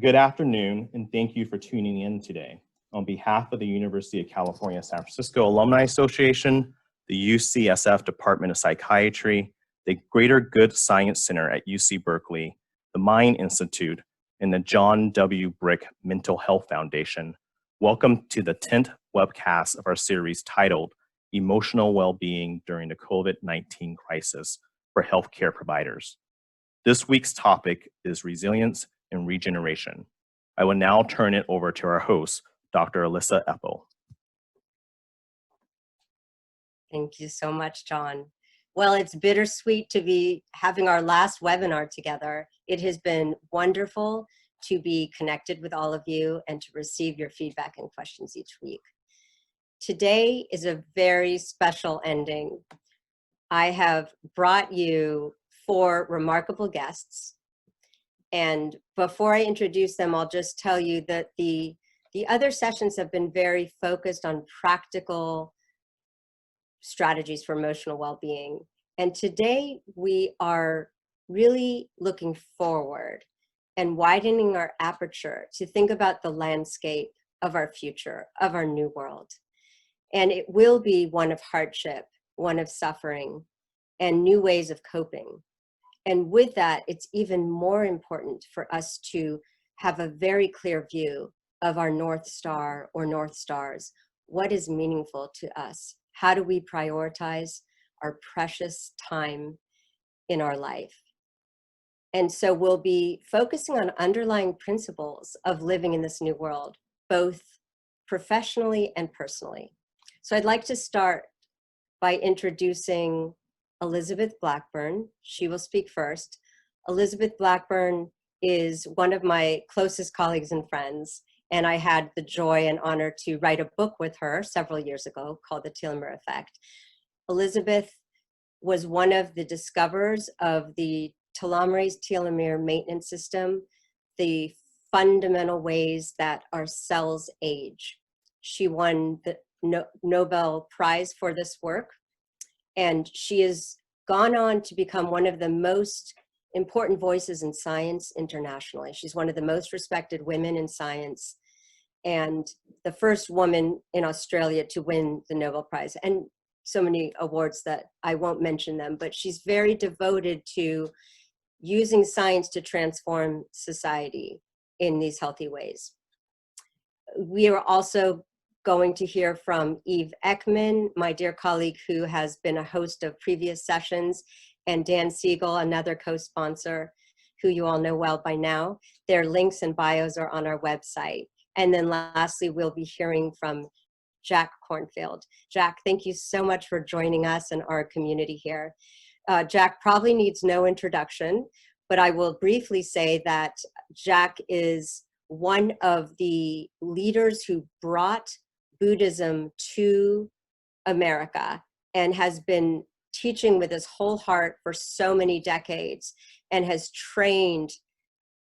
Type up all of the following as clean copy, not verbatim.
Good afternoon, and thank you for tuning in today. On behalf of the University of California, San Francisco Alumni Association, the UCSF Department of Psychiatry, the Greater Good Science Center at UC Berkeley, the Mind Institute, and the John W. Brick Mental Health Foundation, welcome to the 10th webcast of our series titled Emotional Well-Being During the COVID-19 Crisis for Healthcare Providers. This week's topic is resilience and regeneration. I will now turn it over to our host, Dr. Elissa Epel. Thank you so much, John. Well, it's bittersweet to be having our last webinar together. It has been wonderful to be connected with all of you and to receive your feedback and questions each week. Today is a very special ending. I have brought you 4 remarkable guests. And before I introduce them, I'll just tell you that the other sessions have been very focused on practical strategies for emotional well-being. And today we are really looking forward and widening our aperture to think about the landscape of our future, of our new world. And it will be one of hardship, one of suffering, and new ways of coping. And with that, it's even more important for us to have a very clear view of our North Star or North Stars. What is meaningful to us? How do we prioritize our precious time in our life? And so we'll be focusing on underlying principles of living in this new world, both professionally and personally. So I'd like to start by introducing Elizabeth Blackburn. She will speak first. Elizabeth Blackburn is one of my closest colleagues and friends, and I had the joy and honor to write a book with her several years ago called The Telomere Effect. Elizabeth was one of the discoverers of the telomerase-telomere maintenance system, the fundamental ways that our cells age. She won the Nobel Prize for this work, and she has gone on to become one of the most important voices in science internationally. She's one of the most respected women in science and the first woman in Australia to win the Nobel Prize, and so many awards that I won't mention them, but she's very devoted to using science to transform society in these healthy ways. We are also going to hear from Ekman, my dear colleague who has been a host of previous sessions, and Dan Siegel, another co-sponsor who you all know well by now. Their links and bios are on our website. And then lastly, we'll be hearing from Jack Kornfield. Jack, thank you so much for joining us and our community here. Jack probably needs no introduction, but I will briefly say that Jack is one of the leaders who brought Buddhism to America and has been teaching with his whole heart for so many decades and has trained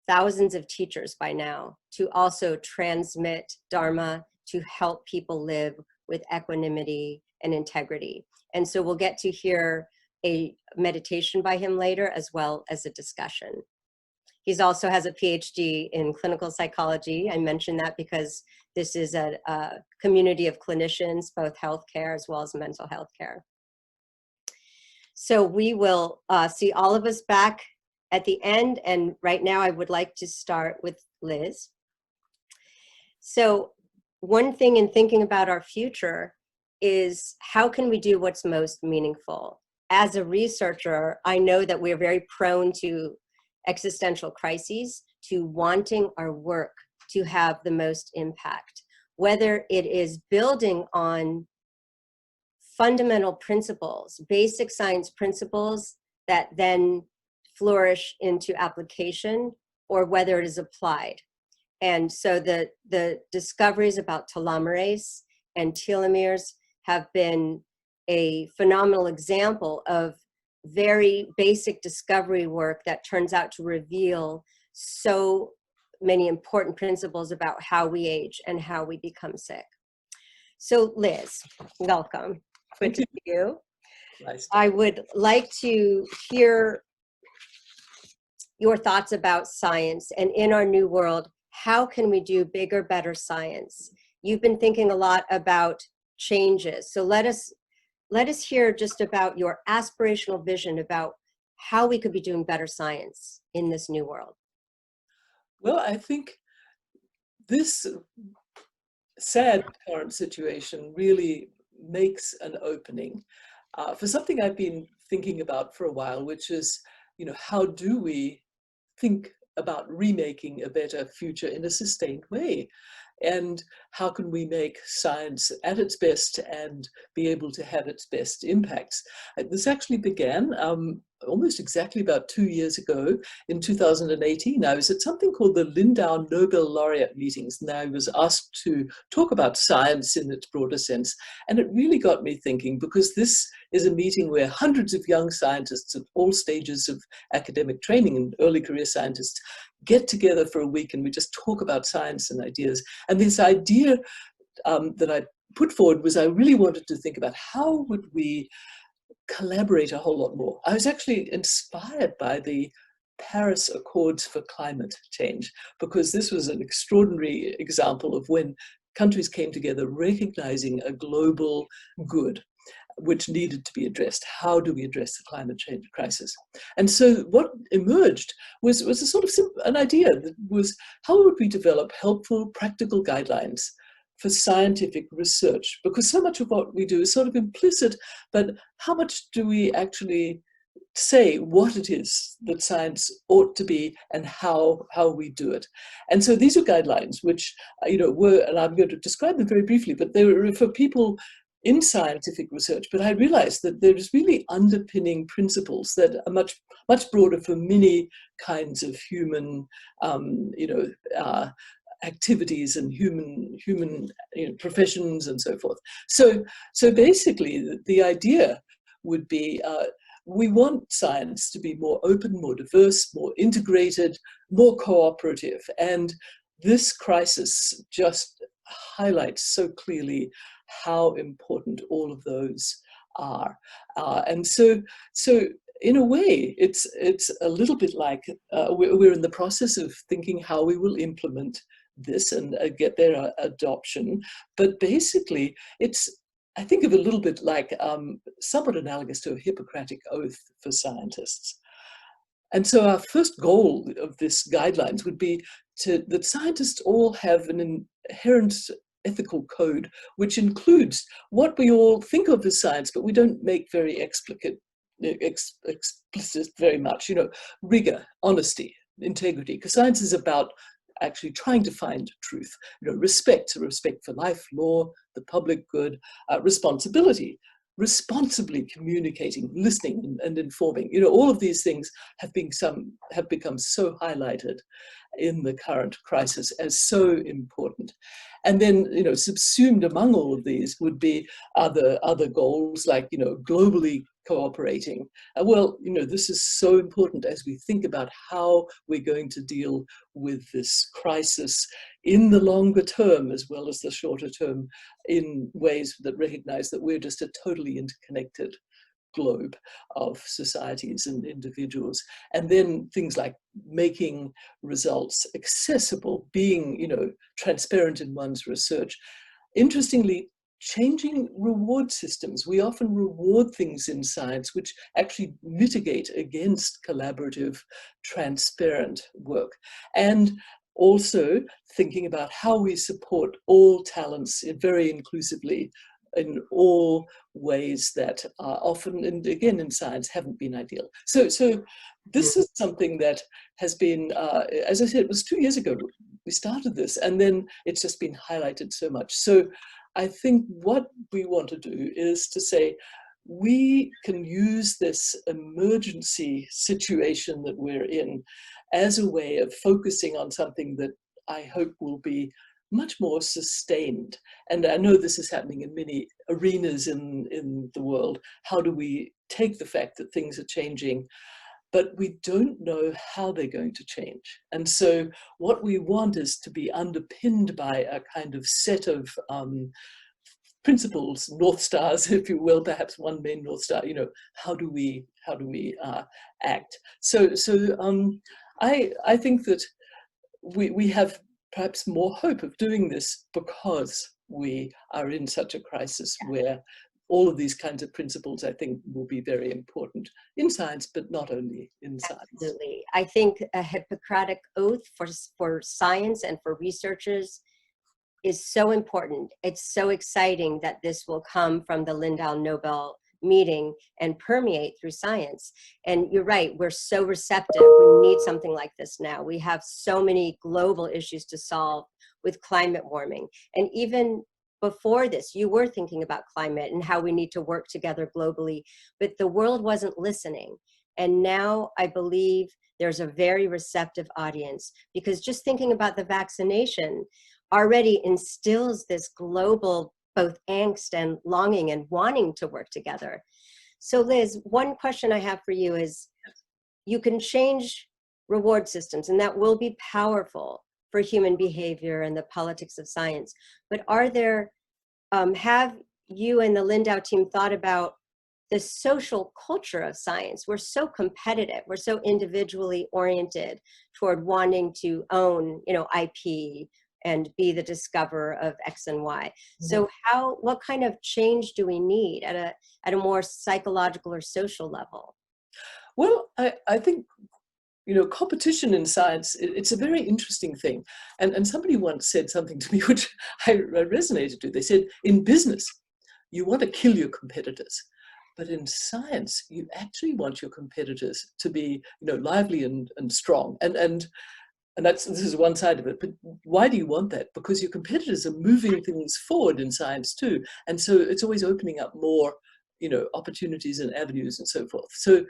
thousands of teachers by now to also transmit Dharma to help people live with equanimity and integrity. And so we'll get to hear a meditation by him later, as well as a discussion. He also has a PhD in clinical psychology. I mention that because this is a community of clinicians, both healthcare as well as mental health care. So we will see all of us back at the end. And right now I would like to start with Liz. So one thing in thinking about our future is how can we do what's most meaningful? As a researcher, I know that we're very prone to existential crises, to wanting our work to have the most impact, whether it is building on fundamental principles, basic science principles that then flourish into application, or whether it is applied. And so the discoveries about telomerase and telomeres have been a phenomenal example of very basic discovery work that turns out to reveal so many important principles about how we age and how we become sick. So Liz, welcome. Good to see you. Nice. I would like to hear your thoughts about science and in our new world, how can we do bigger, better science? You've been thinking a lot about changes. So let us hear just about your aspirational vision about how we could be doing better science in this new world. Well, I think this sad current situation really makes an opening for something I've been thinking about for a while, which is, how do we think about remaking a better future in a sustained way? And how can we make science at its best and be able to have its best impacts? This actually began almost exactly about 2 years ago in 2018. I was at something called the Lindau Nobel Laureate meetings, and I was asked to talk about science in its broader sense. And it really got me thinking, because this is a meeting where hundreds of young scientists at all stages of academic training and early career scientists get together for a week, and we just talk about science and ideas. And this idea that I put forward was I really wanted to think about how would we collaborate a whole lot more. I was actually inspired by the Paris Accords for Climate Change, because this was an extraordinary example of when countries came together recognizing a global good which needed to be addressed. How do we address the climate change crisis? And so what emerged was a sort of an idea that was, how would we develop helpful, practical guidelines for scientific research? Because so much of what we do is sort of implicit, but how much do we actually say what it is that science ought to be and how we do it? And so these are guidelines which, were, and I'm going to describe them very briefly, but they were for people in scientific research. But I realized that there is really underpinning principles that are much, much broader for many kinds of human, activities and human professions and so forth. So basically, the idea would be we want science to be more open, more diverse, more integrated, more cooperative. And this crisis just highlights so clearly how important all of those are. And so in a way, it's a little bit like we're in the process of thinking how we will implement this and get their adoption. But basically, I think of it a little bit like somewhat analogous to a Hippocratic oath for scientists. And so our first goal of this guidelines would be that scientists all have an inherent ethical code, which includes what we all think of as science, but we don't make very explicit very much, rigor, honesty, integrity, because science is about actually trying to find truth, respect for life, law, the public good, responsibility, responsibly communicating, listening and informing. All of these things have become so highlighted in the current crisis as so important. And then, subsumed among all of these would be other goals like, globally cooperating. This is so important as we think about how we're going to deal with this crisis in the longer term as well as the shorter term, in ways that recognize that we're just a totally interconnected globe of societies and individuals. And then things like making results accessible, being, transparent in one's research. Interestingly, changing reward systems. We often reward things in science which actually mitigate against collaborative, transparent work. And also thinking about how we support all talents very inclusively in all ways that are often, and again in science, haven't been ideal. So this is something that has been, as I said, it was 2 years ago we started this, and then it's just been highlighted so much. So I think what we want to do is to say, we can use this emergency situation that we're in as a way of focusing on something that I hope will be much more sustained. And I know this is happening in many arenas in the world. How do we take the fact that things are changing, but we don't know how they're going to change? And so what we want is to be underpinned by a kind of set of principles, North Stars, if you will, perhaps one main North Star, how do we act? So I think that we have perhaps more hope of doing this because we are in such a crisis where all of these kinds of principles, I think, will be very important in science, but not only in science. Absolutely. I think a Hippocratic oath for science and for researchers is so important. It's so exciting that this will come from the Lindau Nobel meeting and permeate through science. And you're right, we're so receptive. We need something like this now. We have so many global issues to solve with climate warming. And even before this, you were thinking about climate and how we need to work together globally, but the world wasn't listening. And now I believe there's a very receptive audience, because just thinking about the vaccination already instills this global both angst and longing and wanting to work together. So Liz, one question I have for you is, you can change reward systems, and that will be powerful for human behavior and the politics of science. But are there, have you and the Lindau team thought about the social culture of science? We're so competitive, we're so individually oriented toward wanting to own, IP and be the discoverer of X and Y. So what kind of change do we need at a more psychological or social level? Well, I think, competition in science, it's a very interesting thing. And somebody once said something to me which I resonated with. They said, in business, you want to kill your competitors. But in science, you actually want your competitors to be, lively and strong. And this is one side of it. But why do you want that? Because your competitors are moving things forward in science too. And so it's always opening up more, opportunities and avenues and so forth. So,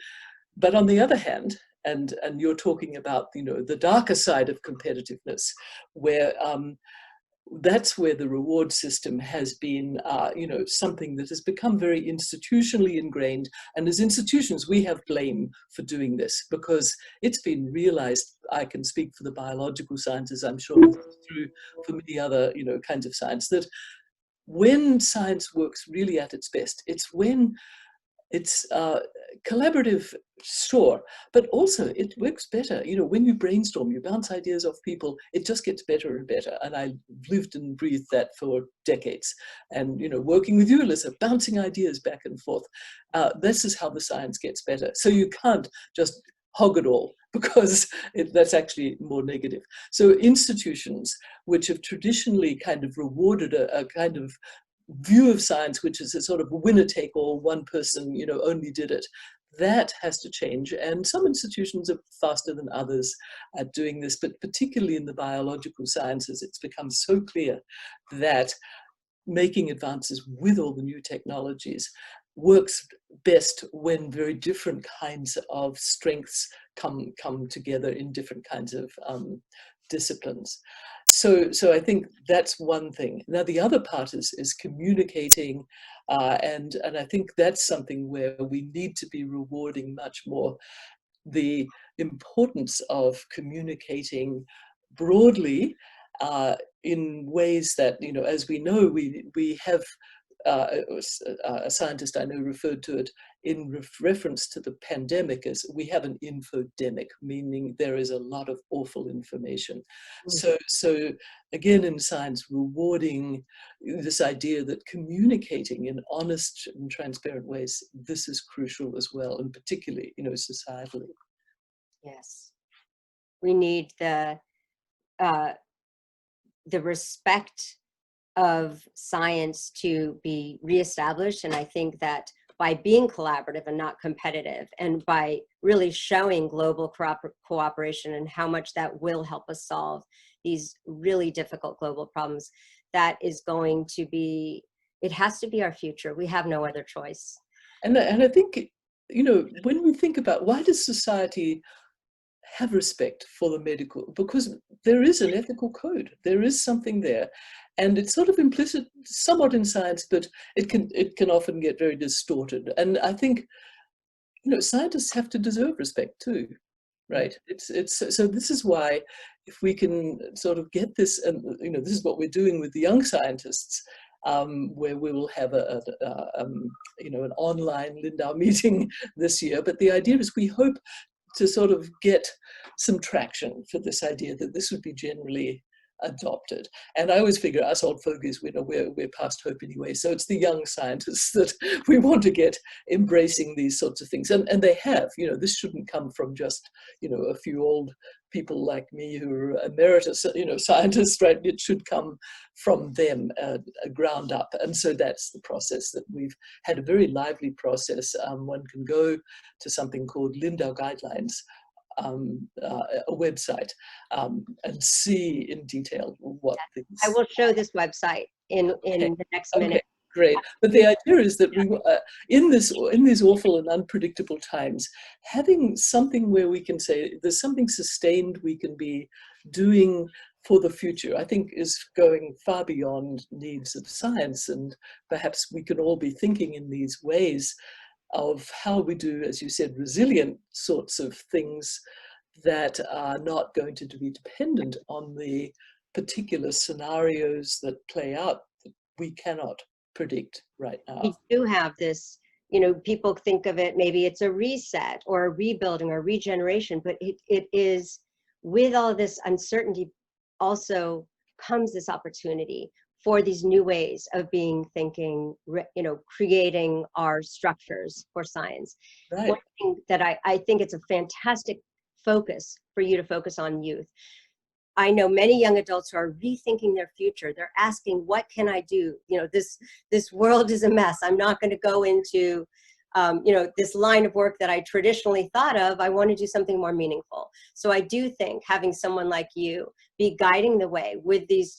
but on the other hand, and you're talking about, the darker side of competitiveness, where that's where the reward system has been, something that has become very institutionally ingrained. And as institutions, we have blame for doing this, because it's been realized. I can speak for the biological sciences, I'm sure, through for many other, kinds of science, that when science works really at its best, it's when it's collaborative, sure, but also it works better. When you brainstorm, you bounce ideas off people, it just gets better and better. And I lived and breathed that for decades. And, working with you, Elissa, bouncing ideas back and forth, this is how the science gets better. So you can't just hog it all, because that's actually more negative. So institutions which have traditionally kind of rewarded a kind of view of science, which is a sort of winner take all, one person, only did it, that has to change. And some institutions are faster than others at doing this, but particularly in the biological sciences, it's become so clear that making advances with all the new technologies works best when very different kinds of strengths come together in different kinds of disciplines. So I think that's one thing. Now the other part is communicating, and I think that's something where we need to be rewarding much more the importance of communicating broadly in ways that, as we know, we have. A scientist I know referred to it in reference to the pandemic as we have an infodemic, meaning there is a lot of awful information. So again, in science, rewarding this idea that communicating in honest and transparent ways, this is crucial as well, and particularly, societally. Yes, we need the respect of science to be reestablished. And I think that by being collaborative and not competitive, and by really showing global cooperation and how much that will help us solve these really difficult global problems, that is going to be, it has to be our future. We have no other choice. And I think, when we think about why does society have respect for the medical, because there is an ethical code, there is something there, and it's sort of implicit somewhat in science, but it can often get very distorted. And I think, scientists have to deserve respect too, right? It's so this is why, if we can sort of get this, and this is what we're doing with the young scientists, where we will have an online Lindau meeting this year. But the idea is we hope to sort of get some traction for this idea that this would be generally adopted. And I always figure us old fogies, we're past hope anyway. So it's the young scientists that we want to get embracing these sorts of things. And they have, this shouldn't come from just, a few old people like me who are emeritus, scientists, right? It should come from them, ground up. And so that's the process that we've had, a very lively process. One can go to something called Lindau Guidelines, a website, and see in detail what things. I will show this website in the next minute. Okay, great. But the idea is that we, in these awful and unpredictable times, having something where we can say there's something sustained we can be doing for the future, I think is going far beyond needs of science. And perhaps we can all be thinking in these ways of how we do, as you said, resilient sorts of things that are not going to be dependent on the particular scenarios that play out that we cannot predict right now. We do have this, people think of it, maybe it's a reset or a rebuilding or regeneration, but it is, with all this uncertainty also comes this opportunity for these new ways of being, thinking, creating our structures for science. Right. One thing that I think it's a fantastic focus for you to focus on youth. I know many young adults who are rethinking their future. They're asking, what can I do? This world is a mess. I'm not going to go into, this line of work that I traditionally thought of. I want to do something more meaningful. So I do think having someone like you be guiding the way with these,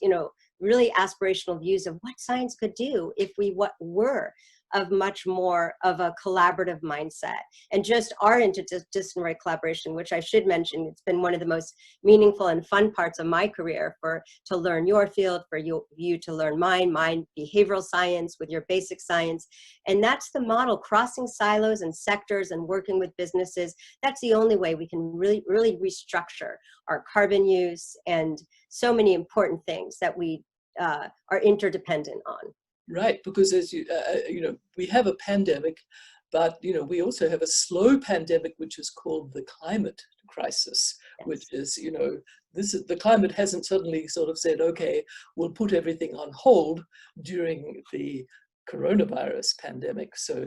really aspirational views of what science could do if we were of much more of a collaborative mindset, and just our interdisciplinary collaboration, which I should mention, it's been one of the most meaningful and fun parts of my career, to learn your field, for you to learn mine behavioral science with your basic science. And that's the model, crossing silos and sectors and working with businesses. That's the only way we can really, really restructure our carbon use and so many important things that we are interdependent on. Right, because as we have a pandemic, but we also have a slow pandemic, which is called the climate crisis, yes. Which is the climate hasn't suddenly sort of said, okay, we'll put everything on hold during the coronavirus pandemic. So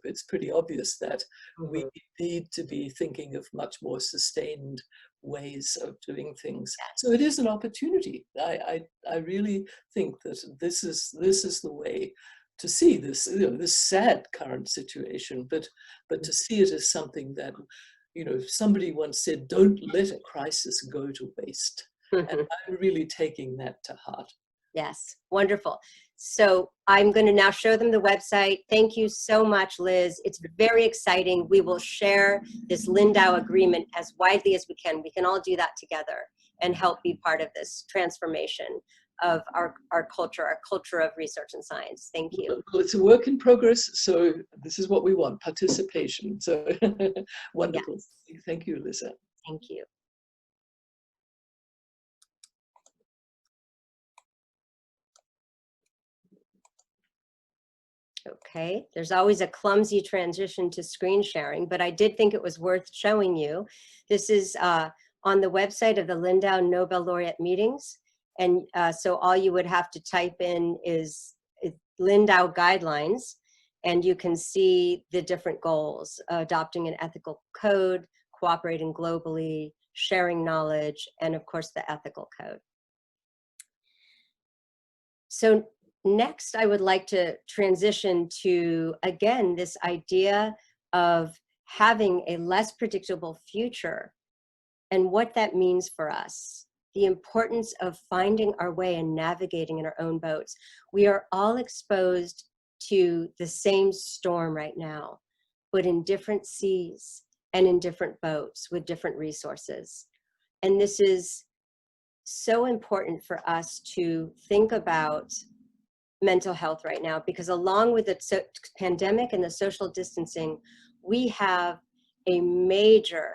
it's pretty obvious that we need to be thinking of much more sustained ways of doing things. So it is an opportunity. I really think that this is the way to see this, this sad current situation, but to see it as something that, somebody once said, don't let a crisis go to waste. And I'm really taking that to heart. Yes, wonderful. So I'm going to now show them the website. Thank you so much, Liz. It's very exciting. We will share this Lindau agreement as widely as we can. We can all do that together and help be part of this transformation of our culture of research and science. Thank you. Well, it's a work in progress, so this is what we want, participation. So wonderful. Yes. Thank you, Elissa. Thank you. Okay, there's always a clumsy transition to screen sharing, but I did think it was worth showing you. This is on the website of the Lindau Nobel Laureate meetings. And so all you would have to type in is Lindau guidelines, and you can see the different goals: adopting an ethical code, cooperating globally, sharing knowledge, and of course the ethical code. So next, I would like to transition to, again, this idea of having a less predictable future and what that means for us. The importance of finding our way and navigating in our own boats. We are all exposed to the same storm right now, but in different seas and in different boats with different resources. And this is so important for us to think about mental health right now, because along with the pandemic and the social distancing, we have a major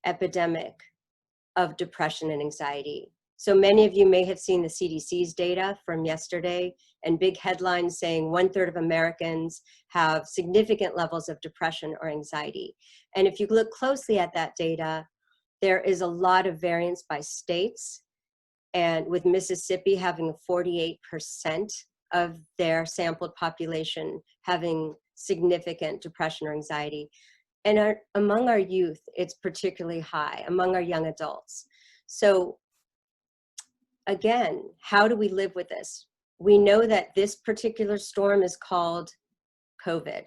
epidemic of depression and anxiety. So many of you may have seen the CDC's data from yesterday, and big headlines saying 1/3 of Americans have significant levels of depression or anxiety. And if you look closely at that data, there is a lot of variance by states and with Mississippi having 48% of their sampled population having significant depression or anxiety. And among our youth, it's particularly high, among our young adults. So again, how do we live with this? We know that this particular storm is called COVID.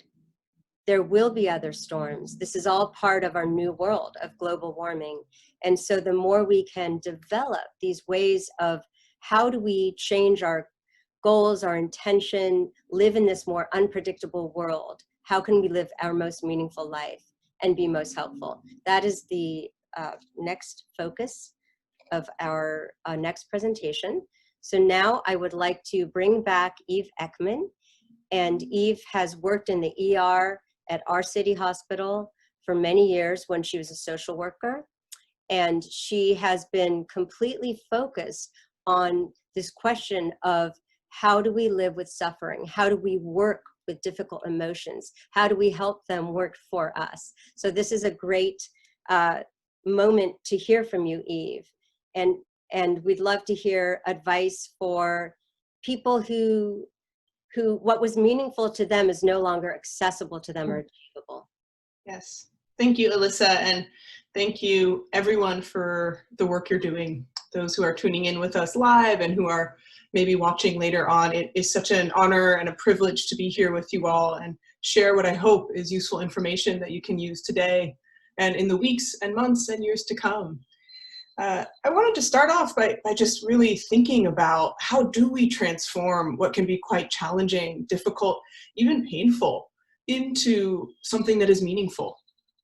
There will be other storms. This is all part of our new world of global warming. And so the more we can develop these ways of how do we change our goals, our intention, live in this more unpredictable world, how can we live our most meaningful life and be most helpful? That is the next focus of our next presentation. So now I would like to bring back Eve Ekman. And Eve has worked in the ER at our city hospital for many years when she was a social worker. And she has been completely focused on this question of how do we live with suffering? How do we work with difficult emotions? How do we help them work for us? So this is a great moment to hear from you, Eve. And we'd love to hear advice for people who what was meaningful to them is no longer accessible to them or achievable. Yes, thank you, Elissa, and thank you everyone for the work you're doing. Those who are tuning in with us live and who are maybe watching later on, it is such an honor and a privilege to be here with you all and share what I hope is useful information that you can use today and in the weeks and months and years to come. I wanted to start off by just really thinking about how do we transform what can be quite challenging, difficult, even painful into something that is meaningful.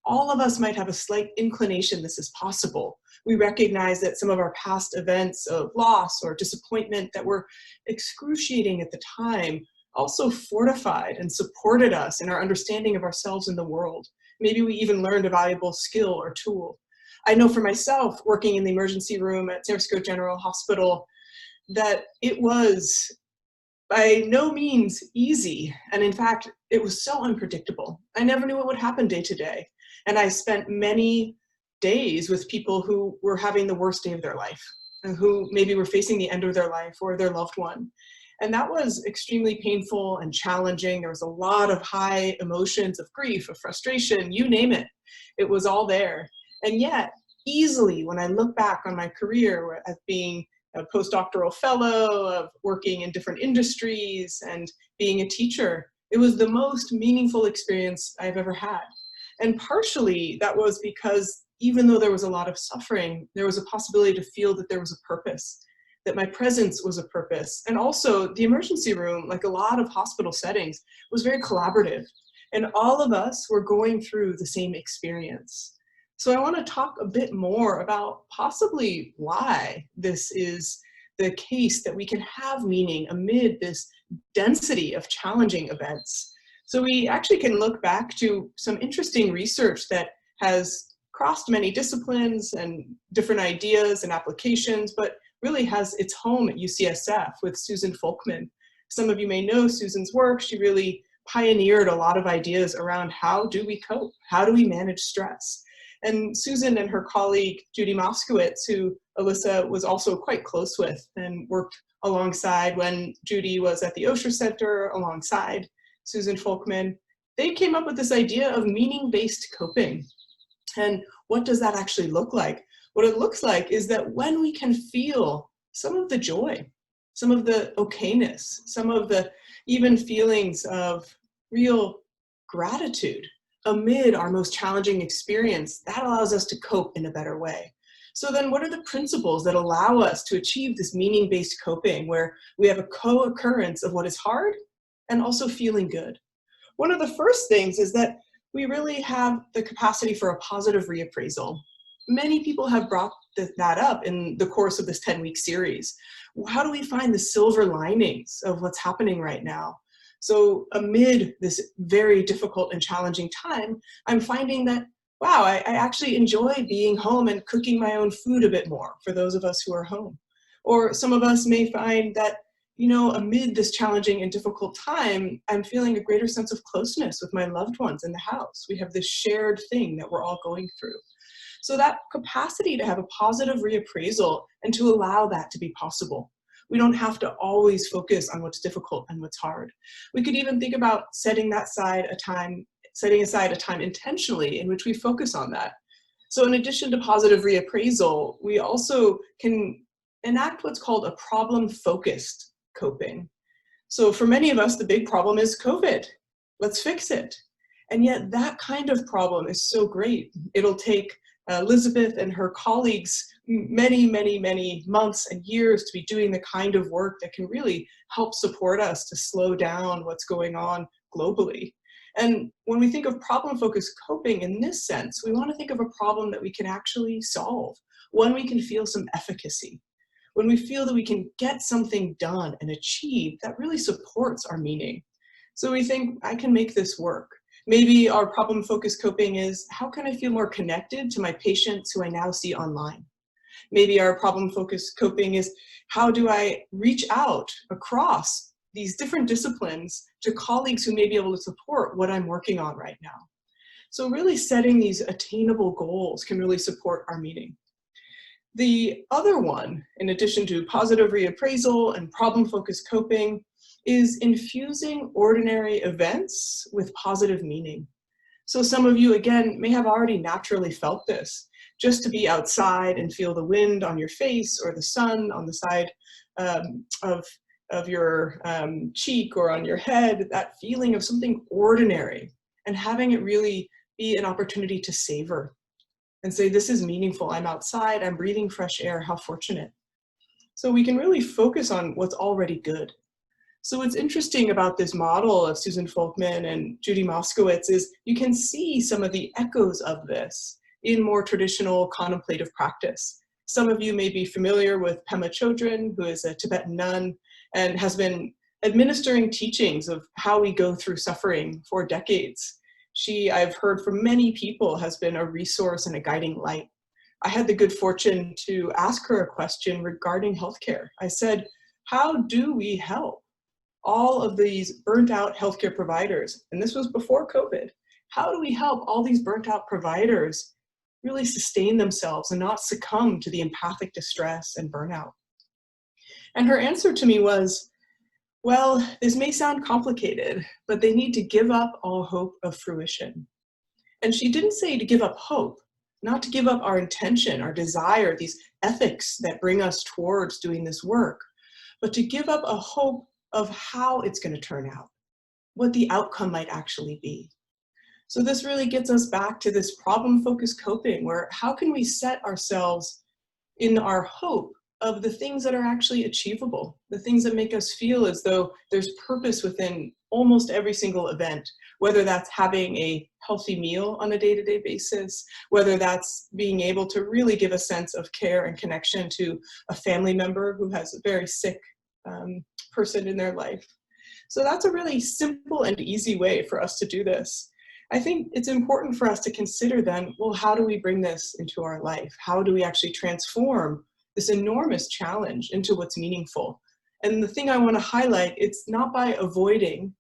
All of us might have a slight inclination this is possible. We recognize that some of our past events of loss or disappointment that were excruciating at the time also fortified and supported us in our understanding of ourselves and the world. Maybe we even learned a valuable skill or tool. I know for myself, working in the emergency room at San Francisco General Hospital, that it was by no means easy. And in fact, it was so unpredictable. I never knew what would happen day to day. And I spent many days with people who were having the worst day of their life, and who maybe were facing the end of their life or their loved one. And that was extremely painful and challenging. There was a lot of high emotions of grief, of frustration, you name it. It was all there. And yet, easily, when I look back on my career as being a postdoctoral fellow, of working in different industries, and being a teacher, it was the most meaningful experience I've ever had. And partially, that was because even though there was a lot of suffering, there was a possibility to feel that there was a purpose, that my presence was a purpose. And also, the emergency room, like a lot of hospital settings, was very collaborative. And all of us were going through the same experience. So I want to talk a bit more about possibly why this is the case, that we can have meaning amid this density of challenging events. So we actually can look back to some interesting research that has crossed many disciplines and different ideas and applications, but really has its home at UCSF with Susan Folkman. Some of you may know Susan's work. She really pioneered a lot of ideas around how do we cope? How do we manage stress? And Susan and her colleague, Judy Moskowitz, who Elissa was also quite close with and worked alongside when Judy was at the Osher Center alongside Susan Folkman, they came up with this idea of meaning-based coping. And what does that actually look like? What it looks like is that when we can feel some of the joy, some of the okayness, some of the even feelings of real gratitude amid our most challenging experience, that allows us to cope in a better way. So then what are the principles that allow us to achieve this meaning-based coping where we have a co-occurrence of what is hard and also feeling good? One of the first things is that we really have the capacity for a positive reappraisal. Many people have brought that up in the course of this 10-week series. How do we find the silver linings of what's happening right now? So amid this very difficult and challenging time, I'm finding that, wow, I actually enjoy being home and cooking my own food a bit more for those of us who are home. Or some of us may find that, you know, amid this challenging and difficult time, I'm feeling a greater sense of closeness with my loved ones in the house. We have this shared thing that we're all going through. So that capacity to have a positive reappraisal and to allow that to be possible. We don't have to always focus on what's difficult and what's hard. We could even think about setting aside a time intentionally in which we focus on that. So in addition to positive reappraisal, we also can enact what's called a problem-focused coping. So for many of us, the big problem is COVID. Let's fix it. And yet that kind of problem is so great. It'll take Elizabeth and her colleagues many, many, many months and years to be doing the kind of work that can really help support us to slow down what's going on globally. And when we think of problem-focused coping in this sense, we want to think of a problem that we can actually solve, one we can feel some efficacy. When we feel that we can get something done and achieved, that really supports our meaning. So we think, I can make this work. Maybe our problem-focused coping is, how can I feel more connected to my patients who I now see online? Maybe our problem-focused coping is, how do I reach out across these different disciplines to colleagues who may be able to support what I'm working on right now? So really setting these attainable goals can really support our meaning. The other one, in addition to positive reappraisal and problem-focused coping, is infusing ordinary events with positive meaning. So some of you, again, may have already naturally felt this. Just to be outside and feel the wind on your face or the sun on the side of your cheek or on your head, that feeling of something ordinary, and having it really be an opportunity to savor and say, this is meaningful. I'm outside, I'm breathing fresh air, how fortunate. So we can really focus on what's already good. So what's interesting about this model of Susan Folkman and Judy Moskowitz is you can see some of the echoes of this in more traditional contemplative practice. Some of you may be familiar with Pema Chodron, who is a Tibetan nun and has been administering teachings of how we go through suffering for decades. She, I've heard from many people, has been a resource and a guiding light. I had the good fortune to ask her a question regarding healthcare. I said, how do we help all of these burnt out healthcare providers? And this was before COVID. How do we help all these burnt out providers really sustain themselves and not succumb to the empathic distress and burnout? And her answer to me was, well, this may sound complicated, but they need to give up all hope of fruition. And she didn't say to give up hope, not to give up our intention, our desire, these ethics that bring us towards doing this work, but to give up a hope of how it's going to turn out, what the outcome might actually be. So this really gets us back to this problem-focused coping, where how can we set ourselves in our hope of the things that are actually achievable, the things that make us feel as though there's purpose within almost every single event, whether that's having a healthy meal on a day-to-day basis, whether that's being able to really give a sense of care and connection to a family member who has a very sick person in their life. So that's a really simple and easy way for us to do this. I think it's important for us to consider then, well, how do we bring this into our life? How do we actually transform this enormous challenge into what's meaningful? And the thing I want to highlight, it's not by avoiding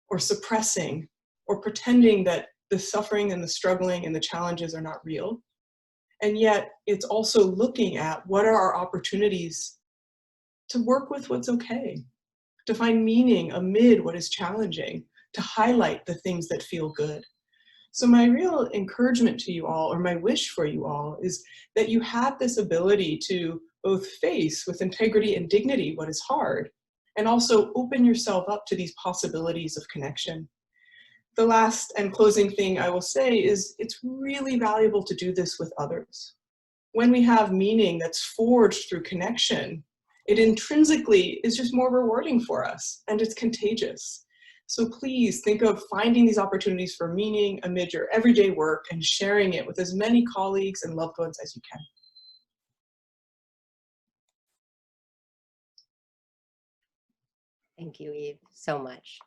or suppressing or pretending that the suffering and the struggling and the challenges are not real. And yet it's also looking at what are our opportunities to work with what's okay, to find meaning amid what is challenging, to highlight the things that feel good. So my real encouragement to you all, or my wish for you all, is that you have this ability to both face with integrity and dignity what is hard, and also open yourself up to these possibilities of connection. The last and closing thing I will say is it's really valuable to do this with others. When we have meaning that's forged through connection, it intrinsically is just more rewarding for us, and it's contagious. So please think of finding these opportunities for meaning amid your everyday work and sharing it with as many colleagues and loved ones as you can. Thank you, Eve, so much.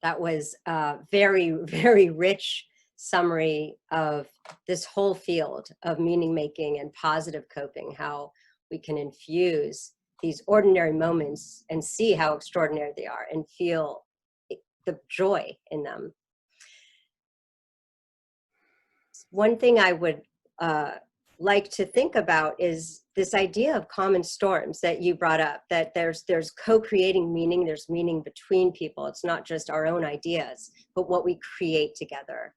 That was a very, very rich summary of this whole field of meaning making and positive coping, how we can infuse these ordinary moments and see how extraordinary they are and feel the joy in them. One thing I would like to think about is this idea of common storms that you brought up, that there's co-creating meaning, there's meaning between people. It's not just our own ideas, but what we create together.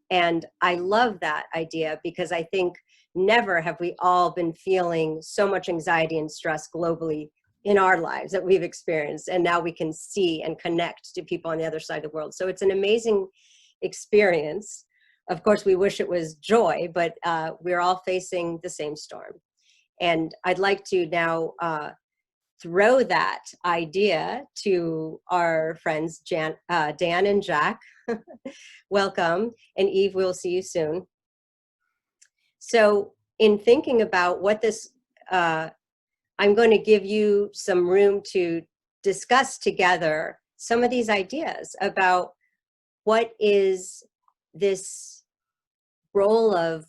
And I love that idea because I think never have we all been feeling so much anxiety and stress globally in our lives that we've experienced. And now we can see and connect to people on the other side of the world. So it's an amazing experience. Of course, we wish it was joy, but we're all facing the same storm. And I'd like to now throw that idea to our friends, Dan and Jack. Welcome. And Eve, we'll see you soon. So in thinking about what this, I'm going to give you some room to discuss together some of these ideas about what is this role of,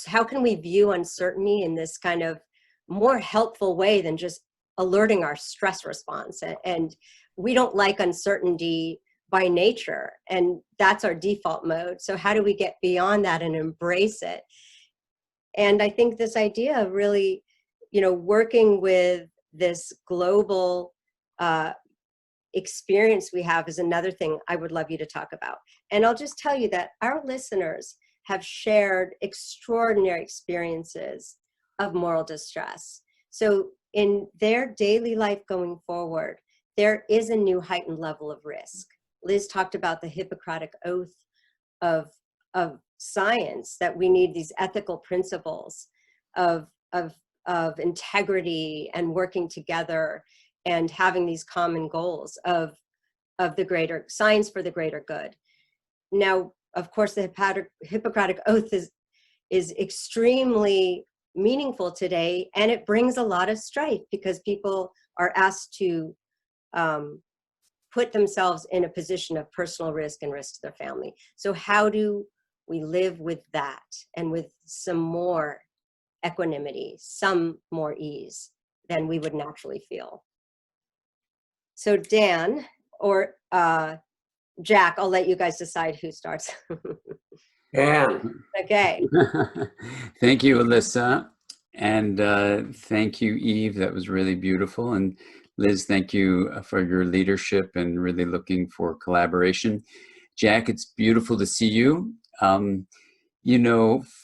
how can we view uncertainty in this kind of more helpful way than just alerting our stress response. And we don't like uncertainty by nature, and that's our default mode. So how do we get beyond that and embrace it? And I think this idea of really, working with this global experience we have is another thing I would love you to talk about. And I'll just tell you that our listeners have shared extraordinary experiences of moral distress. So in their daily life going forward, there is a new heightened level of risk. Liz talked about the Hippocratic oath of science, that we need these ethical principles of integrity and working together and having these common goals of the greater science for the greater good. Now, of course, the Hippocratic oath is extremely meaningful today, and it brings a lot of strife because people are asked to put themselves in a position of personal risk and risk to their family. So how do we live with that and with some more equanimity, some more ease than we would naturally feel? So Dan or Jack, I'll let you guys decide who starts. Dan. Okay. Thank you, Elissa. And thank you, Eve. That was really beautiful. And Liz, thank you for your leadership and really looking for collaboration. Jack, it's beautiful to see you.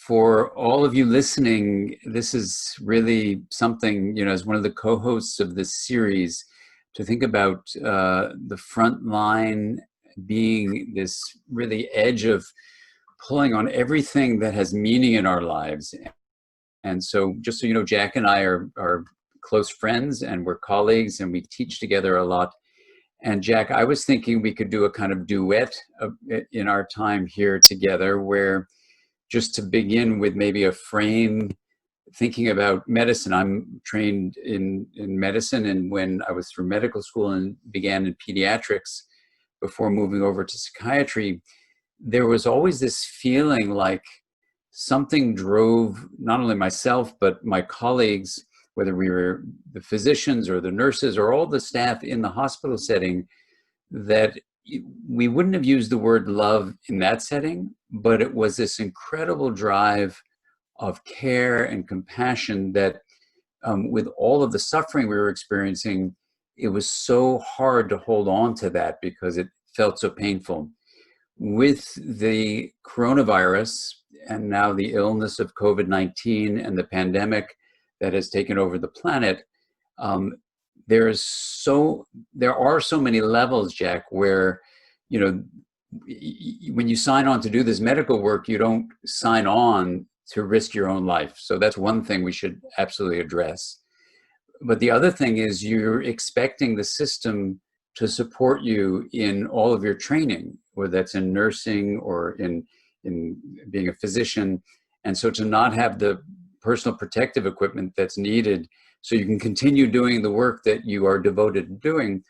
For all of you listening, this is really something, as one of the co-hosts of this series, to think about the front line being this really edge of pulling on everything that has meaning in our lives. And so just so you know, Jack and I are close friends and we're colleagues and we teach together a lot. And Jack, I was thinking we could do a kind of duet in our time here together, where just to begin with maybe a frame, thinking about medicine. I'm trained in medicine, and when I was through medical school and began in pediatrics before moving over to psychiatry, there was always this feeling like something drove not only myself, but my colleagues, whether we were the physicians or the nurses or all the staff in the hospital setting, that we wouldn't have used the word love in that setting, but it was this incredible drive of care and compassion that with all of the suffering we were experiencing, it was so hard to hold on to that because it felt so painful. With the coronavirus and now the illness of COVID-19 and the pandemic that has taken over the planet, there are so many levels, Jack, where, when you sign on to do this medical work, you don't sign on to risk your own life. So that's one thing we should absolutely address. But the other thing is you're expecting the system to support you in all of your training, whether that's in nursing or in being a physician. And so to not have the personal protective equipment that's needed so you can continue doing the work that you are devoted to doing,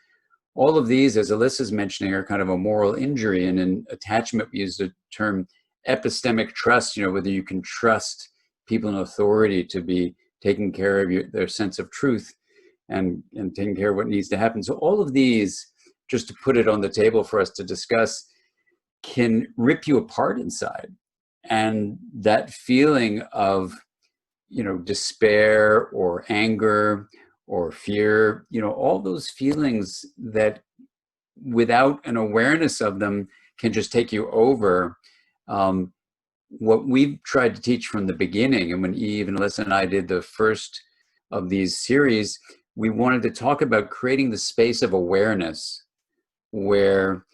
all of these, as Elissa's mentioning, are kind of a moral injury. And in attachment, we use the term epistemic trust, whether you can trust people in authority to be taking care of their sense of truth and taking care of what needs to happen. So all of these, just to put it on the table for us to discuss, can rip you apart inside. And that feeling of, despair or anger or fear, all those feelings that without an awareness of them can just take you over. What we've tried to teach from the beginning, and when Eve and Elissa and I did the first of these series, we wanted to talk about creating the space of awareness where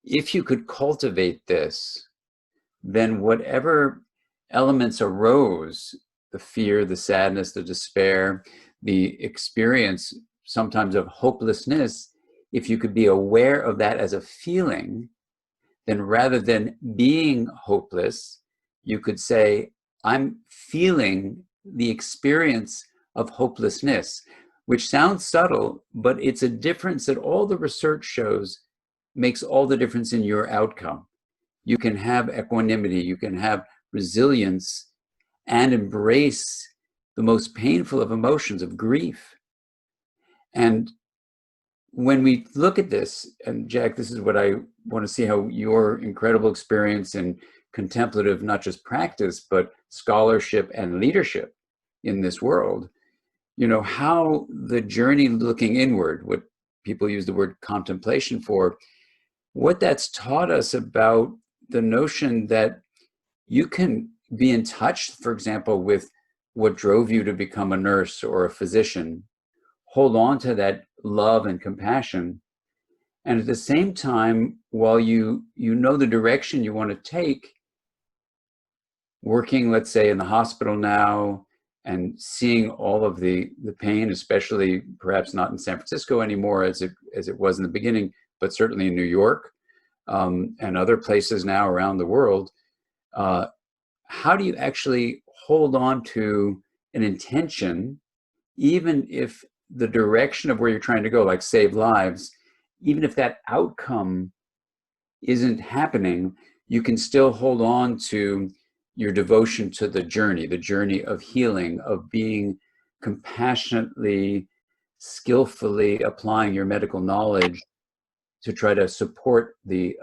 if you could cultivate this, then whatever elements arose, the fear, the sadness, the despair, the experience sometimes of hopelessness, if you could be aware of that as a feeling, then rather than being hopeless, you could say, I'm feeling the experience of hopelessness, which sounds subtle, but it's a difference that all the research shows makes all the difference in your outcome. You can have equanimity, you can have resilience, and embrace the most painful of emotions, of grief. And when we look at this, and Jack, this is what I want to see how your incredible experience in contemplative, not just practice, but scholarship and leadership in this world, how the journey looking inward, what people use the word contemplation for, what that's taught us about the notion that you can be in touch, for example, with what drove you to become a nurse or a physician, hold on to that love and compassion. And at the same time, while you know the direction you want to take, working, let's say, in the hospital now and seeing all of the pain, especially perhaps not in San Francisco anymore as it was in the beginning, but certainly in New York and other places now around the world, how do you actually hold on to an intention, even if the direction of where you're trying to go, like save lives, even if that outcome isn't happening, you can still hold on to your devotion to the journey of healing, of being compassionately, skillfully applying your medical knowledge to try to support the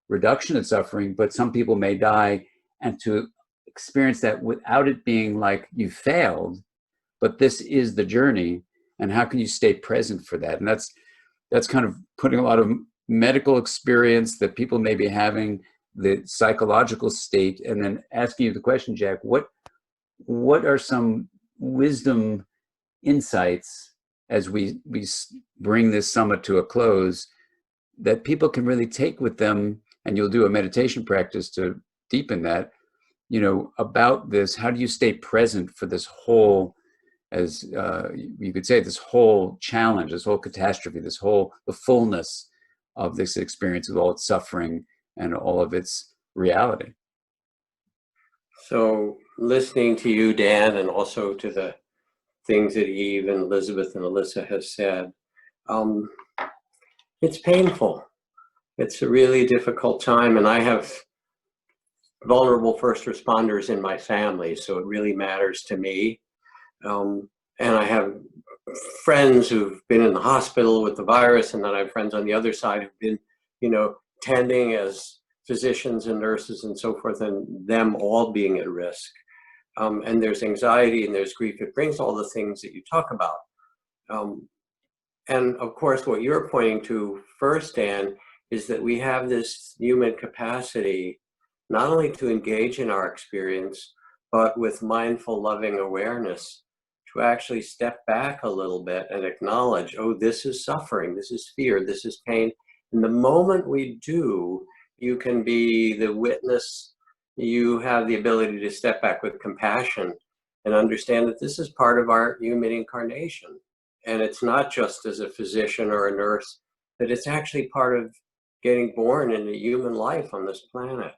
reduction of suffering. But some people may die, and to experience that without it being like you failed, but this is the journey. And how can you stay present for that? And that's kind of putting a lot of medical experience that people may be having, the psychological state, and then asking you the question, Jack, what are some wisdom insights as we bring this summit to a close that people can really take with them? And you'll do a meditation practice to deepen that, about this. How do you stay present for this whole, as you could say, this whole challenge, this whole catastrophe, the fullness of this experience with all its suffering and all of its reality? So listening to you, Dan, and also to the things that Eve and Elizabeth and Elissa has said, it's painful. It's a really difficult time, and I have vulnerable first responders in my family, so it really matters to me. And I have friends who've been in the hospital with the virus, and then I have friends on the other side who've been, tending as physicians and nurses and so forth, and them all being at risk. And there's anxiety and there's grief. It brings all the things that you talk about. And of course, what you're pointing to first, Dan, is that we have this human capacity not only to engage in our experience, but with mindful, loving awareness, to actually step back a little bit and acknowledge, oh, this is suffering, this is fear, this is pain. And the moment we do, you can be the witness. You have the ability to step back with compassion and understand that this is part of our human incarnation. And it's not just as a physician or a nurse, that it's actually part of getting born in a human life on this planet.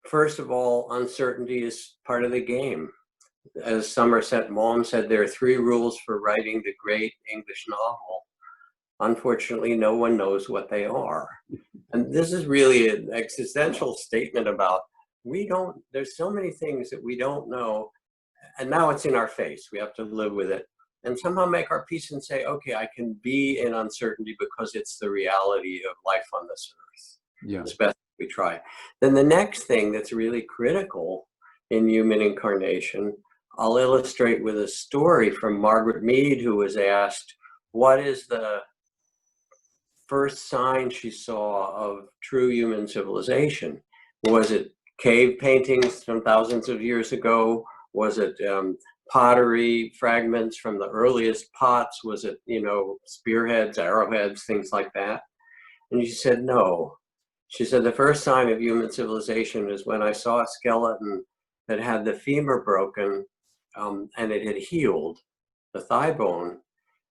First of all, uncertainty is part of the game. As Somerset Maugham said, there are 3 rules for writing the great English novel. Unfortunately, no one knows what they are. And this is really an existential statement about, there's so many things that we don't know, and now it's in our face. We have to live with it and somehow make our peace and say, okay, I can be in uncertainty because it's the reality of life on this earth. Yeah. As best we try. Then the next thing that's really critical in human incarnation I'll illustrate with a story from Margaret Mead, who was asked, what is the first sign she saw of true human civilization? Was it cave paintings from thousands of years ago? Was it pottery fragments from the earliest pots? Was it, spearheads, arrowheads, things like that? And she said, no. She said, the first sign of human civilization is when I saw a skeleton that had the femur broken and it had healed, the thigh bone.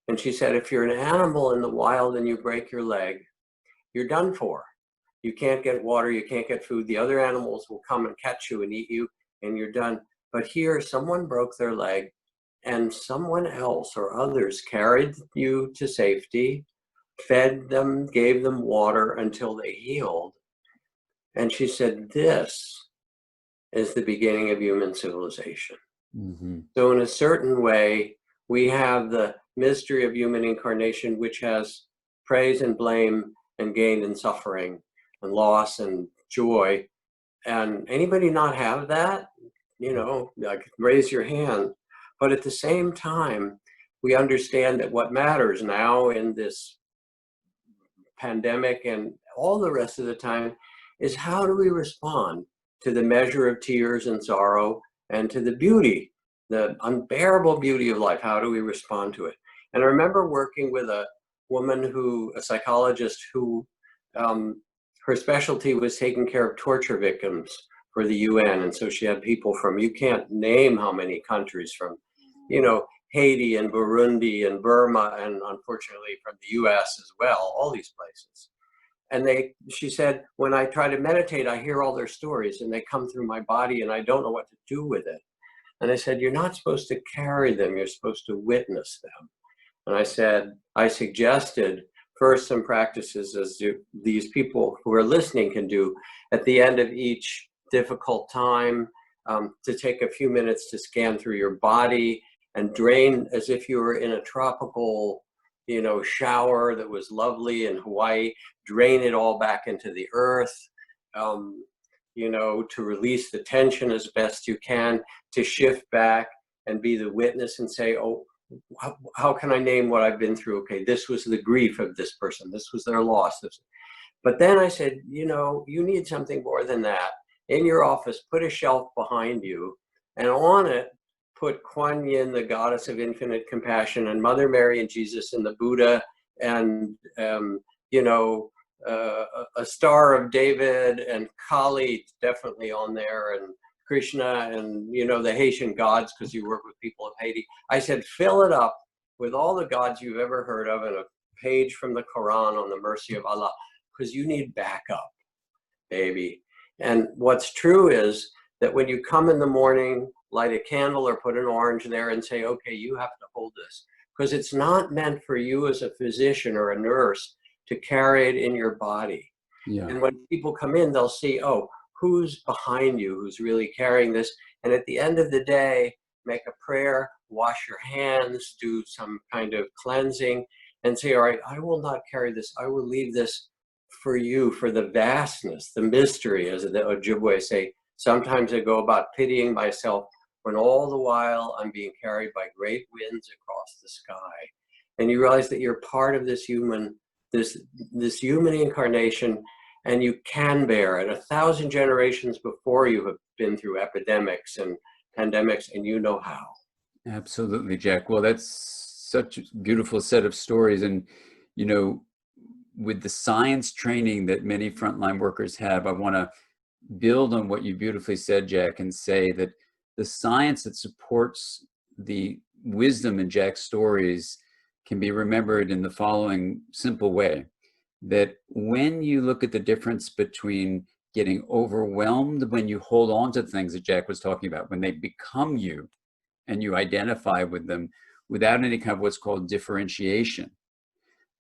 And she said, if you're an animal in the wild and you break your leg, you're done for. You can't get water, you can't get food. The other animals will come and catch you and eat you, and you're done. But here, someone broke their leg, and someone else or others carried you to safety, fed them, gave them water until they healed. And she said, this is the beginning of human civilization. Mm-hmm. So in a certain way, we have the mystery of human incarnation, which has praise and blame and gain and suffering and loss and joy. And anybody not have that? Like raise your hand. But at the same time, we understand that what matters now in this pandemic and all the rest of the time is how do we respond to the measure of tears and sorrow and to the beauty, the unbearable beauty of life. How do we respond to it? And I remember working with a woman a psychologist who, her specialty was taking care of torture victims for the UN. And so she had people from, you can't name how many countries, from, Haiti and Burundi and Burma, and unfortunately from the US as well, all these places. And she said, when I try to meditate, I hear all their stories and they come through my body and I don't know what to do with it. And I said, you're not supposed to carry them, you're supposed to witness them. And I suggested first some practices as these people who are listening can do at the end of each difficult time, to take a few minutes to scan through your body and drain as if you were in a tropical, shower that was lovely in Hawaii, drain it all back into the earth, to release the tension as best you can, to shift back and be the witness and say, oh, how can I name what I've been through? Okay, this was the grief of this person. This was their loss. But then I said, you need something more than that. In your office, put a shelf behind you, and on it, put Kuan Yin, the goddess of infinite compassion, and Mother Mary and Jesus and the Buddha, and, a Star of David, and Kali definitely on there, and Krishna, and, the Haitian gods, because you work with people of Haiti. I said, fill it up with all the gods you've ever heard of, and a page from the Quran on the mercy of Allah, because you need backup, baby. And what's true is that when you come in the morning, light a candle or put an orange there and say, okay, you have to hold this, because it's not meant for you as a physician or a nurse to carry it in your body. Yeah. And when people come in, they'll see, oh, who's behind you, who's really carrying this. And at the end of the day, make a prayer, wash your hands, do some kind of cleansing, and say, all right, I will not carry this. I will leave this for you, for the vastness, the mystery, as the Ojibwe say. Sometimes I go about pitying myself when all the while I'm being carried by great winds across the sky. And you realize that you're part of this human incarnation, and you can bear it. 1,000 generations before you have been through epidemics and pandemics, and you know how. Absolutely, Jack. Well, that's such a beautiful set of stories. And, with the science training that many frontline workers have, I want to build on what you beautifully said, Jack, and say that the science that supports the wisdom in Jack's stories can be remembered in the following simple way: that when you look at the difference between getting overwhelmed when you hold on to things that Jack was talking about, when they become you and you identify with them without any kind of what's called differentiation,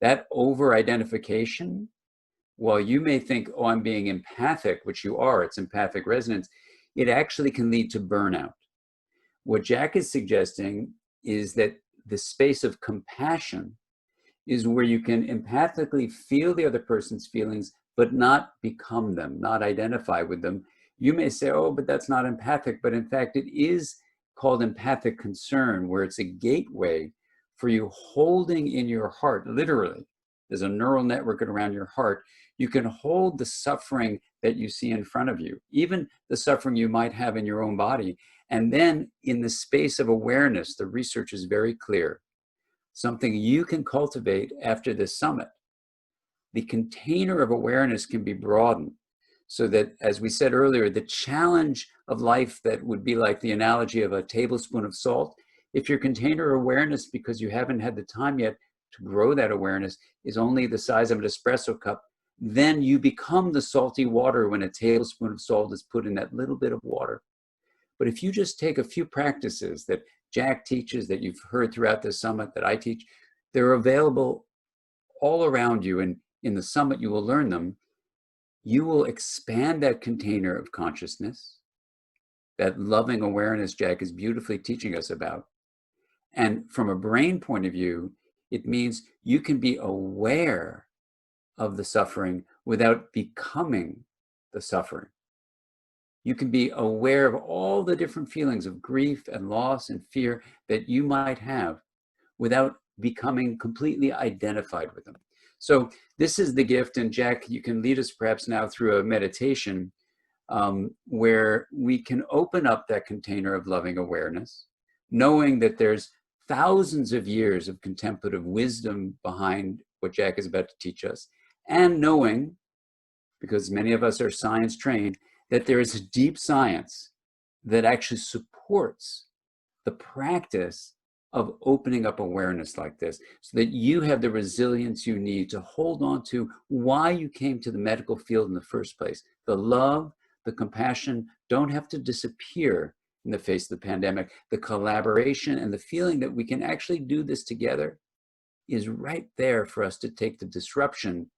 that over-identification, while you may think, oh, I'm being empathic, which you are, it's empathic resonance, it actually can lead to burnout. What Jack is suggesting is that the space of compassion is where you can empathically feel the other person's feelings, but not become them, not identify with them. You may say, oh, but that's not empathic, but in fact, it is called Empathic Concern, where it's a gateway for you holding in your heart, literally, there's a neural network around your heart. You can hold the suffering that you see in front of you, even the suffering you might have in your own body. And then in the space of awareness, the research is very clear, something you can cultivate after this summit. The container of awareness can be broadened so that, as we said earlier, the challenge of life that would be like the analogy of a tablespoon of salt, if your container of awareness, because you haven't had the time yet to grow that awareness, is only the size of an espresso cup, then you become the salty water when a tablespoon of salt is put in that little bit of water. But if you just take a few practices that Jack teaches, that you've heard throughout the summit, that I teach, they're available all around you, and in the summit you will learn them. You will expand that container of consciousness, that loving awareness Jack is beautifully teaching us about. And from a brain point of view, it means you can be aware of the suffering without becoming the suffering. You can be aware of all the different feelings of grief and loss and fear that you might have without becoming completely identified with them. So this is the gift, and Jack, you can lead us perhaps now through a meditation where we can open up that container of loving awareness, knowing that there's thousands of years of contemplative wisdom behind what Jack is about to teach us, and knowing, because many of us are science trained, that there is a deep science that actually supports the practice of opening up awareness like this, so that you have the resilience you need to hold on to why you came to the medical field in the first place. The love, the compassion don't have to disappear in the face of the pandemic. The collaboration and the feeling that we can actually do this together is right there for us to take the disruption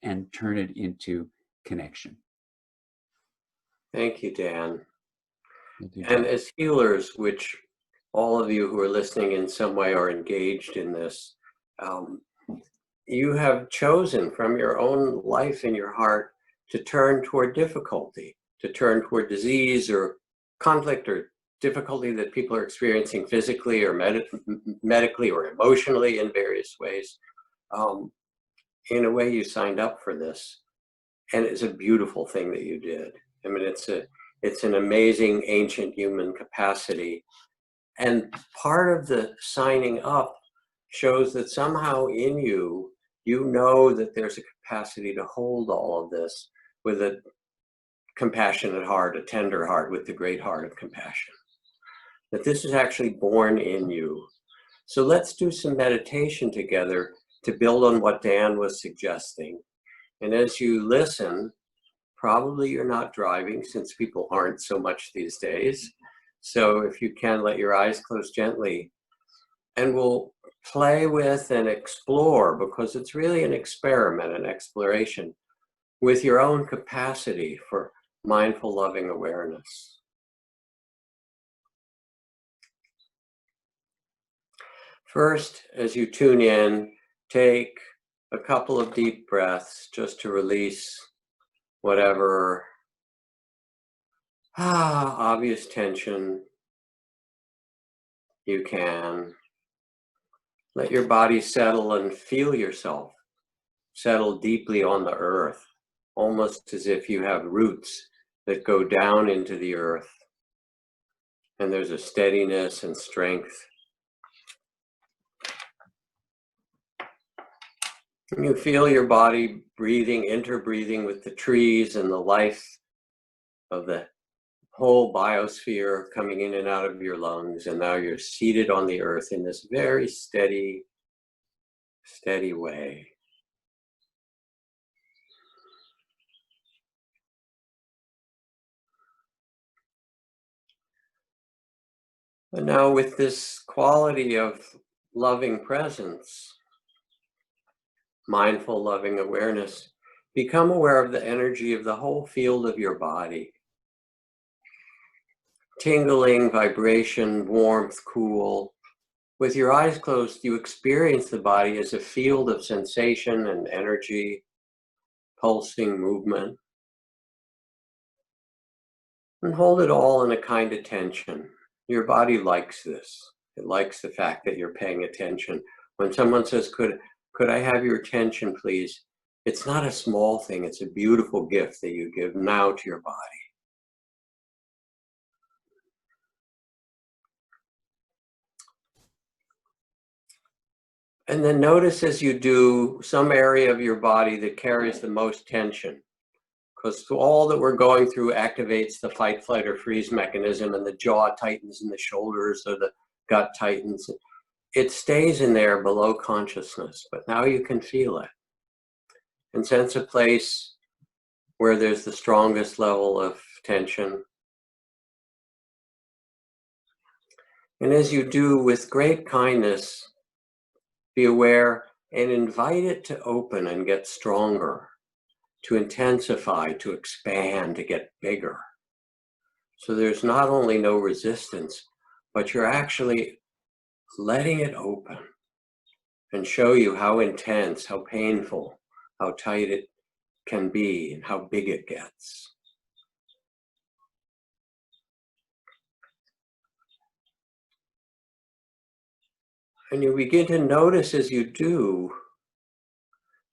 and turn it into connection. Thank you, Dan. Thank you, And Jack. as healers, which all of you who are listening in some way are engaged in this, you have chosen from your own life in your heart to turn toward difficulty, to turn toward disease or conflict or difficulty that people are experiencing physically or medically or emotionally in various ways. In a way, you signed up for this, and it's a beautiful thing that you did. I mean, it's an amazing ancient human capacity. And part of the signing up shows that somehow in you, you know that there's a capacity to hold all of this with a compassionate heart, a tender heart, with the great heart of compassion. That this is actually born in you. So let's do some meditation together to build on what Dan was suggesting. And as you listen, probably you're not driving, since people aren't so much these days. So if you can, let your eyes close gently, and we'll play with and explore, because it's really an experiment, an exploration with your own capacity for mindful, loving awareness. First, as you tune in, take a couple of deep breaths just to release whatever obvious tension you can. Let your body settle and feel yourself settle deeply on the earth, almost as if you have roots that go down into the earth. And there's a steadiness and strength. And you feel your body breathing, interbreathing with the trees and the life of the whole biosphere coming in and out of your lungs. And now you're seated on the earth in this very steady way. And now with this quality of loving presence, mindful loving awareness, become aware of the energy of the whole field of your body. Tingling, vibration, warmth, cool. With your eyes closed, you experience the body as a field of sensation and energy, pulsing movement. And hold it all in a kind attention. Your body likes this. It likes the fact that you're paying attention. When someone says, could I have your attention, please? It's not a small thing. It's a beautiful gift that you give now to your body. And then notice as you do some area of your body that carries the most tension, because all that we're going through activates the fight, flight, or freeze mechanism, and the jaw tightens and the shoulders or the gut tightens. It stays in there below consciousness, but now you can feel it and sense a place where there's the strongest level of tension. And as you do, with great kindness, be aware and invite it to open and get stronger, to intensify, to expand, to get bigger. So there's not only no resistance, but you're actually letting it open and show you how intense, how painful, how tight it can be, and how big it gets. And you begin to notice as you do,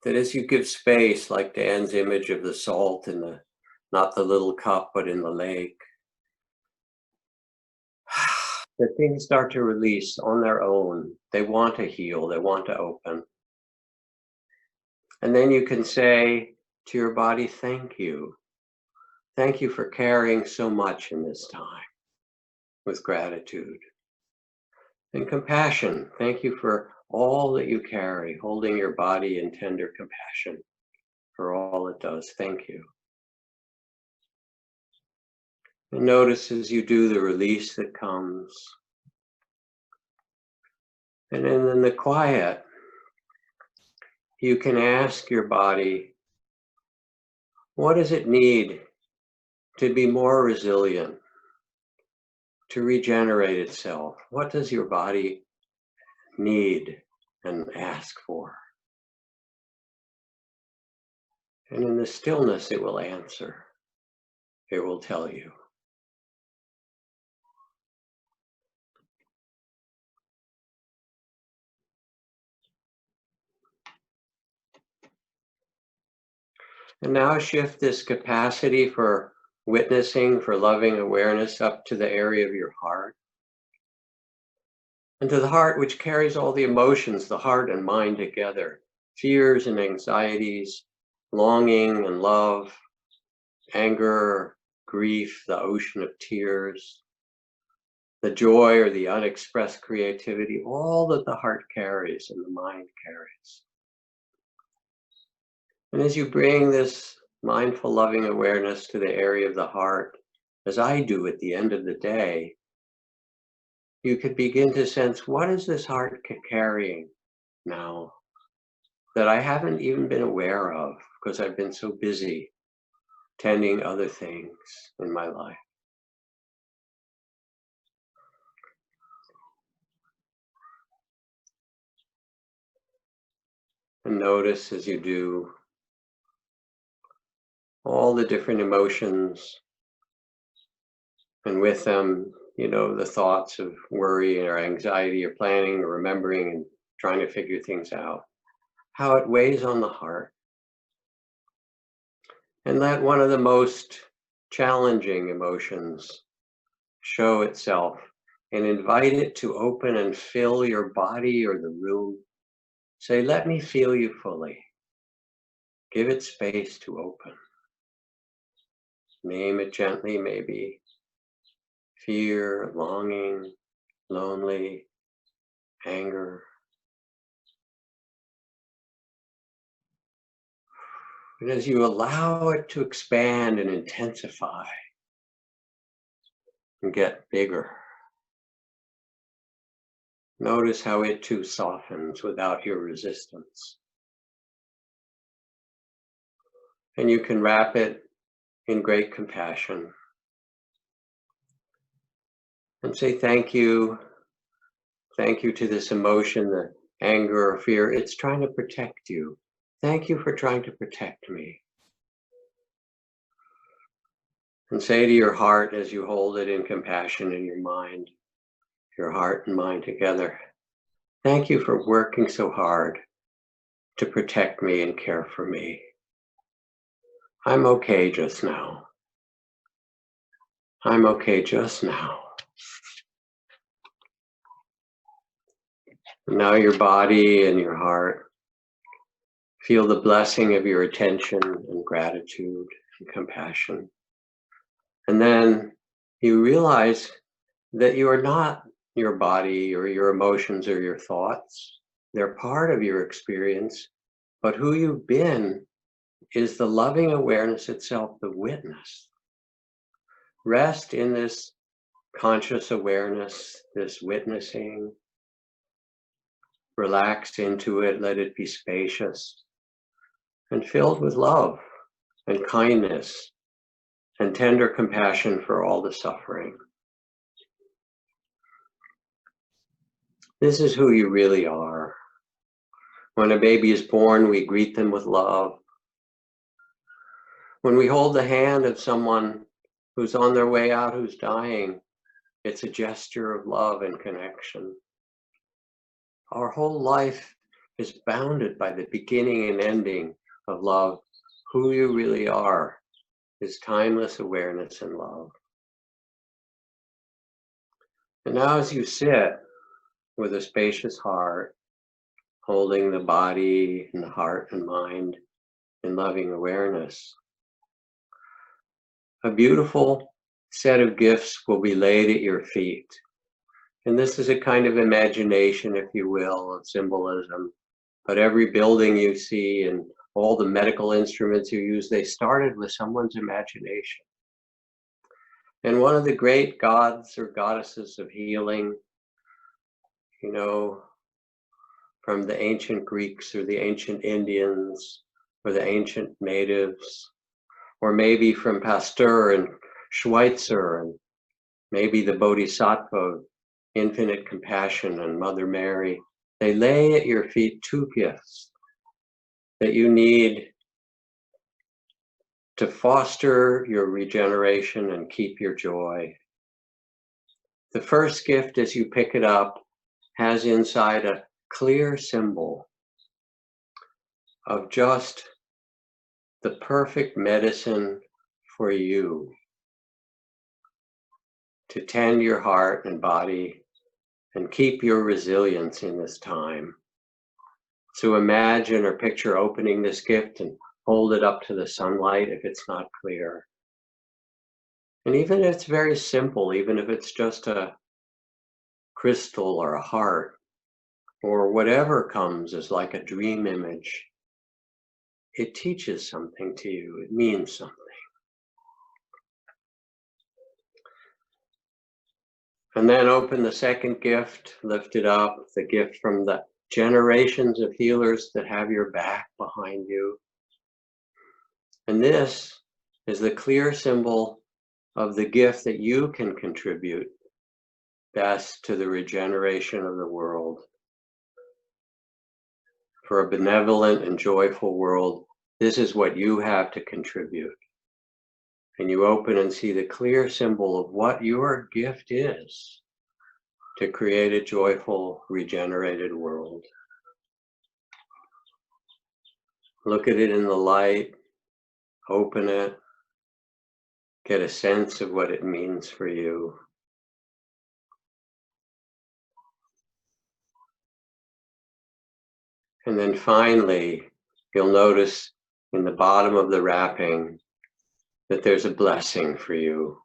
that as you give space, like Dan's image of the salt in the, not the little cup, but in the lake, that things start to release on their own. They want to heal, they want to open. And then you can say to your body, thank you. Thank you for carrying so much in this time, with gratitude. And compassion, thank you for all that you carry, holding your body in tender compassion for all it does. Thank you. And notice as you do the release that comes. And then in the quiet, you can ask your body, what does it need to be more resilient, to regenerate itself? What does your body need and ask for? And in the stillness, it will answer. It will tell you. And now shift this capacity for witnessing, for loving awareness up to the area of your heart. And to the heart which carries all the emotions, the heart and mind together, fears and anxieties, longing and love, anger, grief, the ocean of tears, the joy or the unexpressed creativity, all that the heart carries and the mind carries. And as you bring this mindful, loving awareness to the area of the heart, as I do at the end of the day, you could begin to sense, what is this heart carrying now that I haven't even been aware of because I've been so busy tending other things in my life. And notice as you do all the different emotions, and with them, you know, the thoughts of worry or anxiety or planning or remembering and trying to figure things out, how it weighs on the heart. And let one of the most challenging emotions show itself and invite it to open and fill your body or the room. Say, let me feel you fully. Give it space to open. Name it gently, maybe. Fear, longing, lonely, anger. And as you allow it to expand and intensify and get bigger, notice how it too softens without your resistance. And you can wrap it in great compassion and say thank you. Thank you to this emotion, the anger or fear. It's trying to protect you. Thank you for trying to protect me. And say to your heart as you hold it in compassion in your mind, your heart and mind together. Thank you for working so hard to protect me and care for me. I'm okay just now. I'm okay just now. And now your body and your heart feel the blessing of your attention and gratitude and compassion. And then you realize that you are not your body or your emotions or your thoughts. They're part of your experience, but who you've been is the loving awareness itself, the witness. Rest in this conscious awareness, this witnessing. Relax into it, let it be spacious and filled with love and kindness and tender compassion for all the suffering. This is who you really are. When a baby is born, we greet them with love. When we hold the hand of someone who's on their way out, who's dying, it's a gesture of love and connection. Our whole life is bounded by the beginning and ending of love. Who you really are is timeless awareness and love. And now as you sit with a spacious heart, holding the body and the heart and mind in loving awareness, a beautiful set of gifts will be laid at your feet. And this is a kind of imagination, if you will, of symbolism. But every building you see and all the medical instruments you use, they started with someone's imagination. And one of the great gods or goddesses of healing, you know, from the ancient Greeks or the ancient Indians or the ancient natives, or maybe from Pasteur and Schweitzer, and maybe the Bodhisattva, infinite compassion, and Mother Mary, they lay at your feet two gifts that you need to foster your regeneration and keep your joy. The first gift, as you pick it up, has inside a clear symbol of just the perfect medicine for you to tend your heart and body and keep your resilience in this time. So imagine or picture opening this gift and hold it up to the sunlight if it's not clear. And even if it's very simple, even if it's just a crystal or a heart or whatever comes as like a dream image, it teaches something to you. It means something. And then open the second gift, lift it up, the gift from the generations of healers that have your back behind you. And this is the clear symbol of the gift that you can contribute best to the regeneration of the world. For a benevolent and joyful world, this is what you have to contribute. And you open and see the clear symbol of what your gift is to create a joyful, regenerated world. Look at it in the light, open it, get a sense of what it means for you. And then finally, you'll notice in the bottom of the wrapping that there's a blessing for you.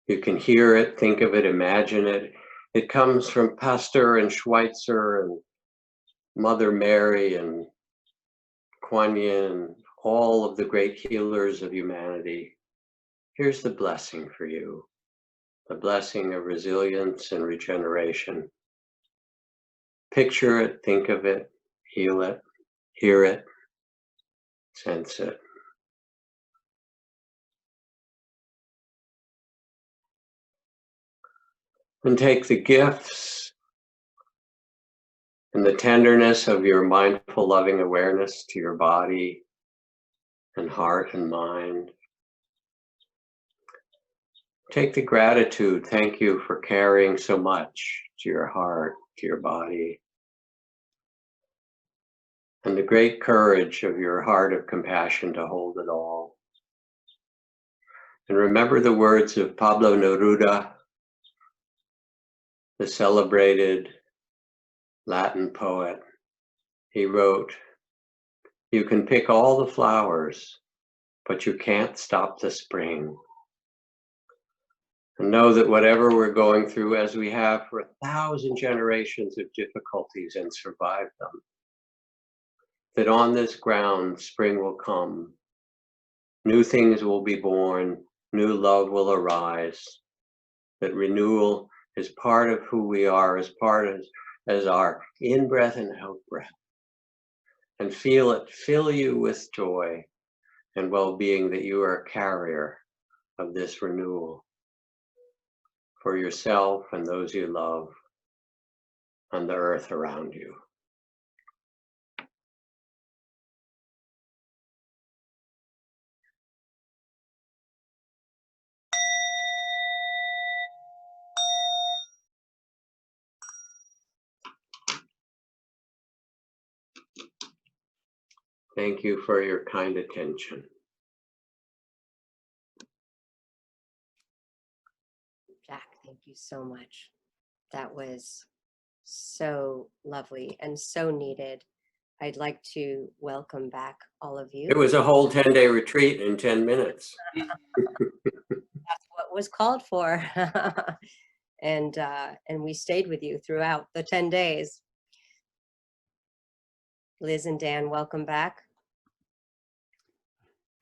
You can hear it, think of it, imagine it. It comes from Pasteur and Schweitzer and Mother Mary and Kuan Yin, all of the great healers of humanity. Here's the blessing for you, the blessing of resilience and regeneration. Picture it, think of it, heal it, hear it, sense it. And take the gifts and the tenderness of your mindful, loving awareness to your body and heart and mind. Take the gratitude. Thank you for carrying so much to your heart, to your body. And the great courage of your heart of compassion to hold it all. And remember the words of Pablo Neruda, the celebrated Latin poet. He wrote, "You can pick all the flowers, but you can't stop the spring." And know that whatever we're going through, as we have for 1,000 generations of difficulties and survived them, that on this ground, spring will come. New things will be born, new love will arise, that renewal is part of who we are, as our in-breath and out-breath. And feel it fill you with joy and well-being that you are a carrier of this renewal for yourself and those you love and the earth around you. Thank you for your kind attention. Jack, thank you so much. That was so lovely and so needed. I'd like to welcome back all of you. It was a whole 10-day retreat in 10 minutes. That's what was called for. And we stayed with you throughout the 10 days. Liz and Dan, welcome back.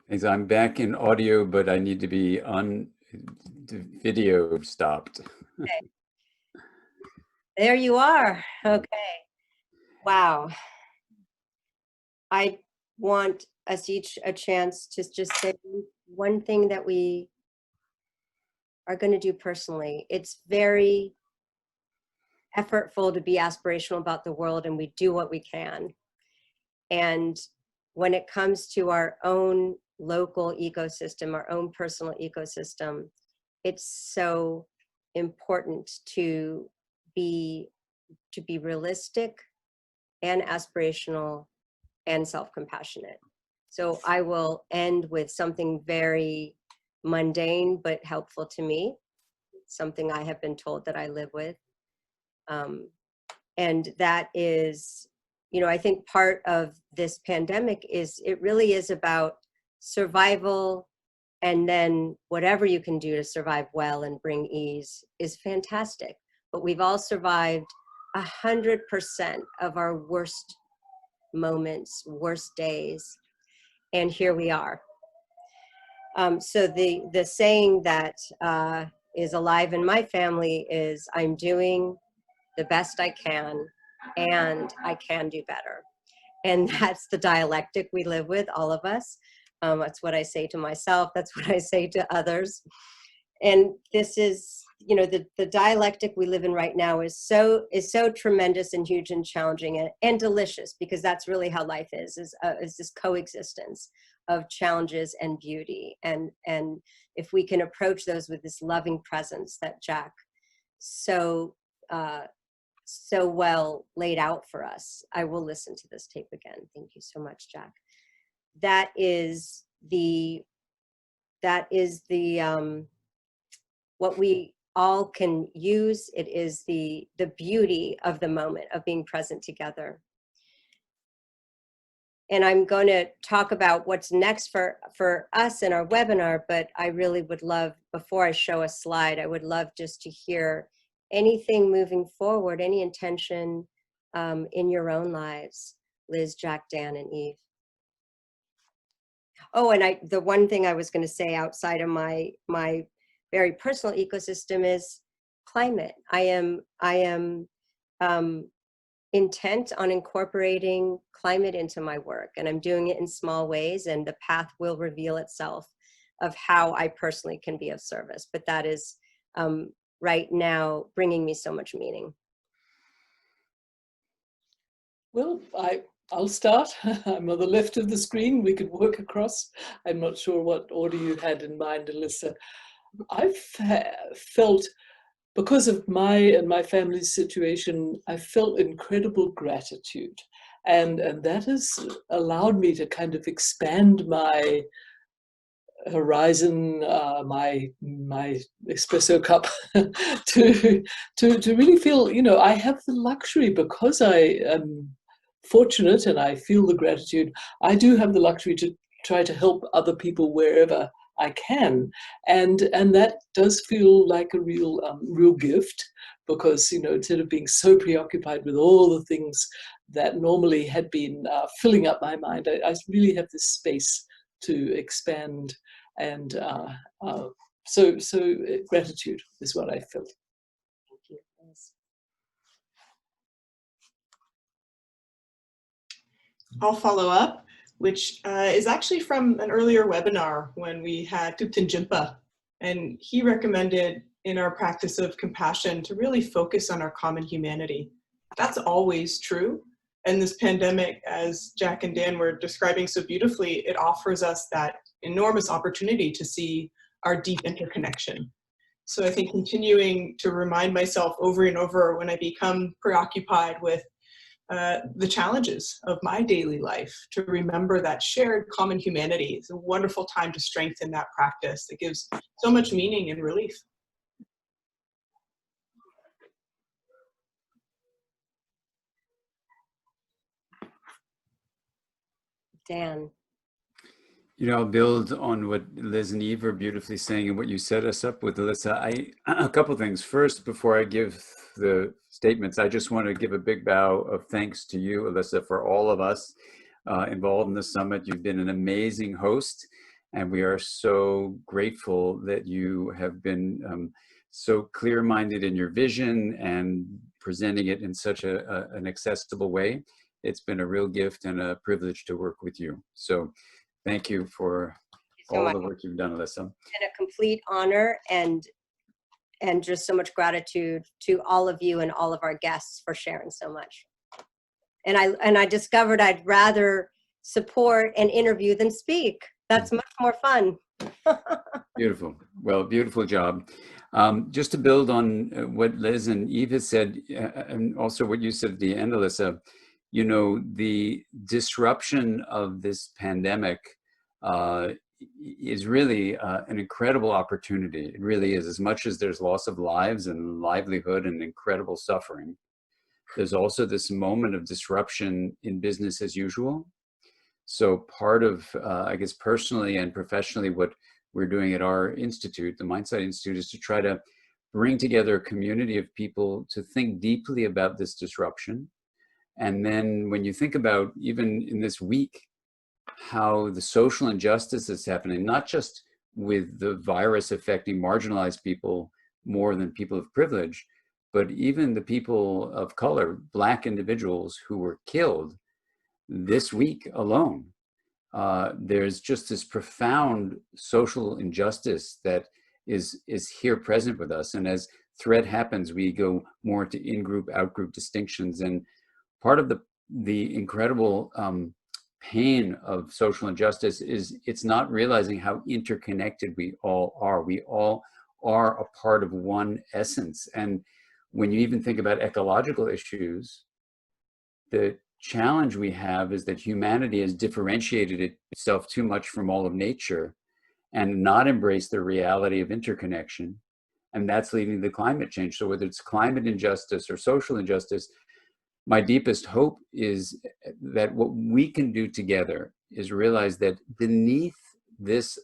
Thanks. I'm back in audio, but I need to be on video stopped. Okay. There you are. Okay. Wow. I want us each a chance to just say one thing that we are going to do personally. It's very effortful to be aspirational about the world, and we do what we can. And when it comes to our own local ecosystem, our own personal ecosystem, it's so important to be realistic and aspirational and self-compassionate. So I will end with something very mundane but helpful to me, something I have been told that I live with. And that is, you know, I think part of this pandemic is, it really is about survival, and then whatever you can do to survive well and bring ease is fantastic. But we've all survived 100% of our worst moments, worst days, and here we are. So the saying that is alive in my family is, I'm doing the best I can, and I can do better. And that's the dialectic we live with, all of us. That's what I say to myself. That's what I say to others. And this is, you know, the dialectic we live in right now is so tremendous and huge and challenging and delicious, because that's really how life is this coexistence of challenges and beauty. And if we can approach those with this loving presence that Jack so well laid out for us. I will listen to this tape again. Thank you so much, Jack. That is what we all can use. It is the beauty of the moment of being present together. And I'm going to talk about what's next for us in our webinar, but I really would love, before I show a slide, I would love just to hear anything moving forward, any intention in your own lives, Liz, Jack, Dan, and Eve. Oh, and the one thing I was going to say outside of my very personal ecosystem is climate. I am intent on incorporating climate into my work, and I'm doing it in small ways, and the path will reveal itself of how I personally can be of service. But that is right now bringing me so much meaning. Well, I'll start. I'm on the left of the screen. We could work across. I'm not sure what order you had in mind, Elissa. I've felt, because of my and my family's situation, I felt incredible gratitude. And that has allowed me to kind of expand my horizon, my espresso cup, to really feel, you know, I have the luxury, because I am fortunate and I feel the gratitude. I do have the luxury to try to help other people wherever I can, and that does feel like a real gift, because, you know, instead of being so preoccupied with all the things that normally had been filling up my mind, I really have this space to expand, and so gratitude is what I felt. Thank you. Yes. I'll follow up, which is actually from an earlier webinar when we had Thupten Jinpa, and he recommended in our practice of compassion to really focus on our common humanity. That's always true. And this pandemic, as Jack and Dan were describing so beautifully, it offers us that enormous opportunity to see our deep interconnection. So I think continuing to remind myself over and over when I become preoccupied with the challenges of my daily life, to remember that shared common humanity is a wonderful time to strengthen that practice. It gives so much meaning and relief. Dan. You know, I'll build on what Liz and Eve are beautifully saying and what you set us up with, Elissa. A couple things. First, before I give the statements, I just want to give a big bow of thanks to you, Elissa, for all of us involved in the summit. You've been an amazing host, and we are so grateful that you have been so clear-minded in your vision and presenting it in such an accessible way. It's been a real gift and a privilege to work with you. So thank you for all the work you've done, Elissa. And a complete honor, and just so much gratitude to all of you and all of our guests for sharing so much. And I discovered I'd rather support and interview than speak. That's much more fun. Beautiful. Well, beautiful job. Just to build on what Liz and Eve has said, and also what you said at the end, Elissa, you know, the disruption of this pandemic is really an incredible opportunity. It really is. As much as there's loss of lives and livelihood and incredible suffering, there's also this moment of disruption in business as usual. So part of, I guess, personally and professionally, what we're doing at our institute, the Mindsight Institute, is to try to bring together a community of people to think deeply about this disruption. And then when you think about, even in this week, how the social injustice is happening, not just with the virus affecting marginalized people more than people of privilege, but even the people of color, Black individuals who were killed this week alone. There's just this profound social injustice that is here present with us. And as threat happens, we go more to in-group, out-group distinctions. And part of the incredible pain of social injustice is it's not realizing how interconnected we all are. We all are a part of one essence. And when you even think about ecological issues, the challenge we have is that humanity has differentiated itself too much from all of nature and not embraced the reality of interconnection. And that's leading to climate change. So whether it's climate injustice or social injustice, my deepest hope is that what we can do together is realize that beneath this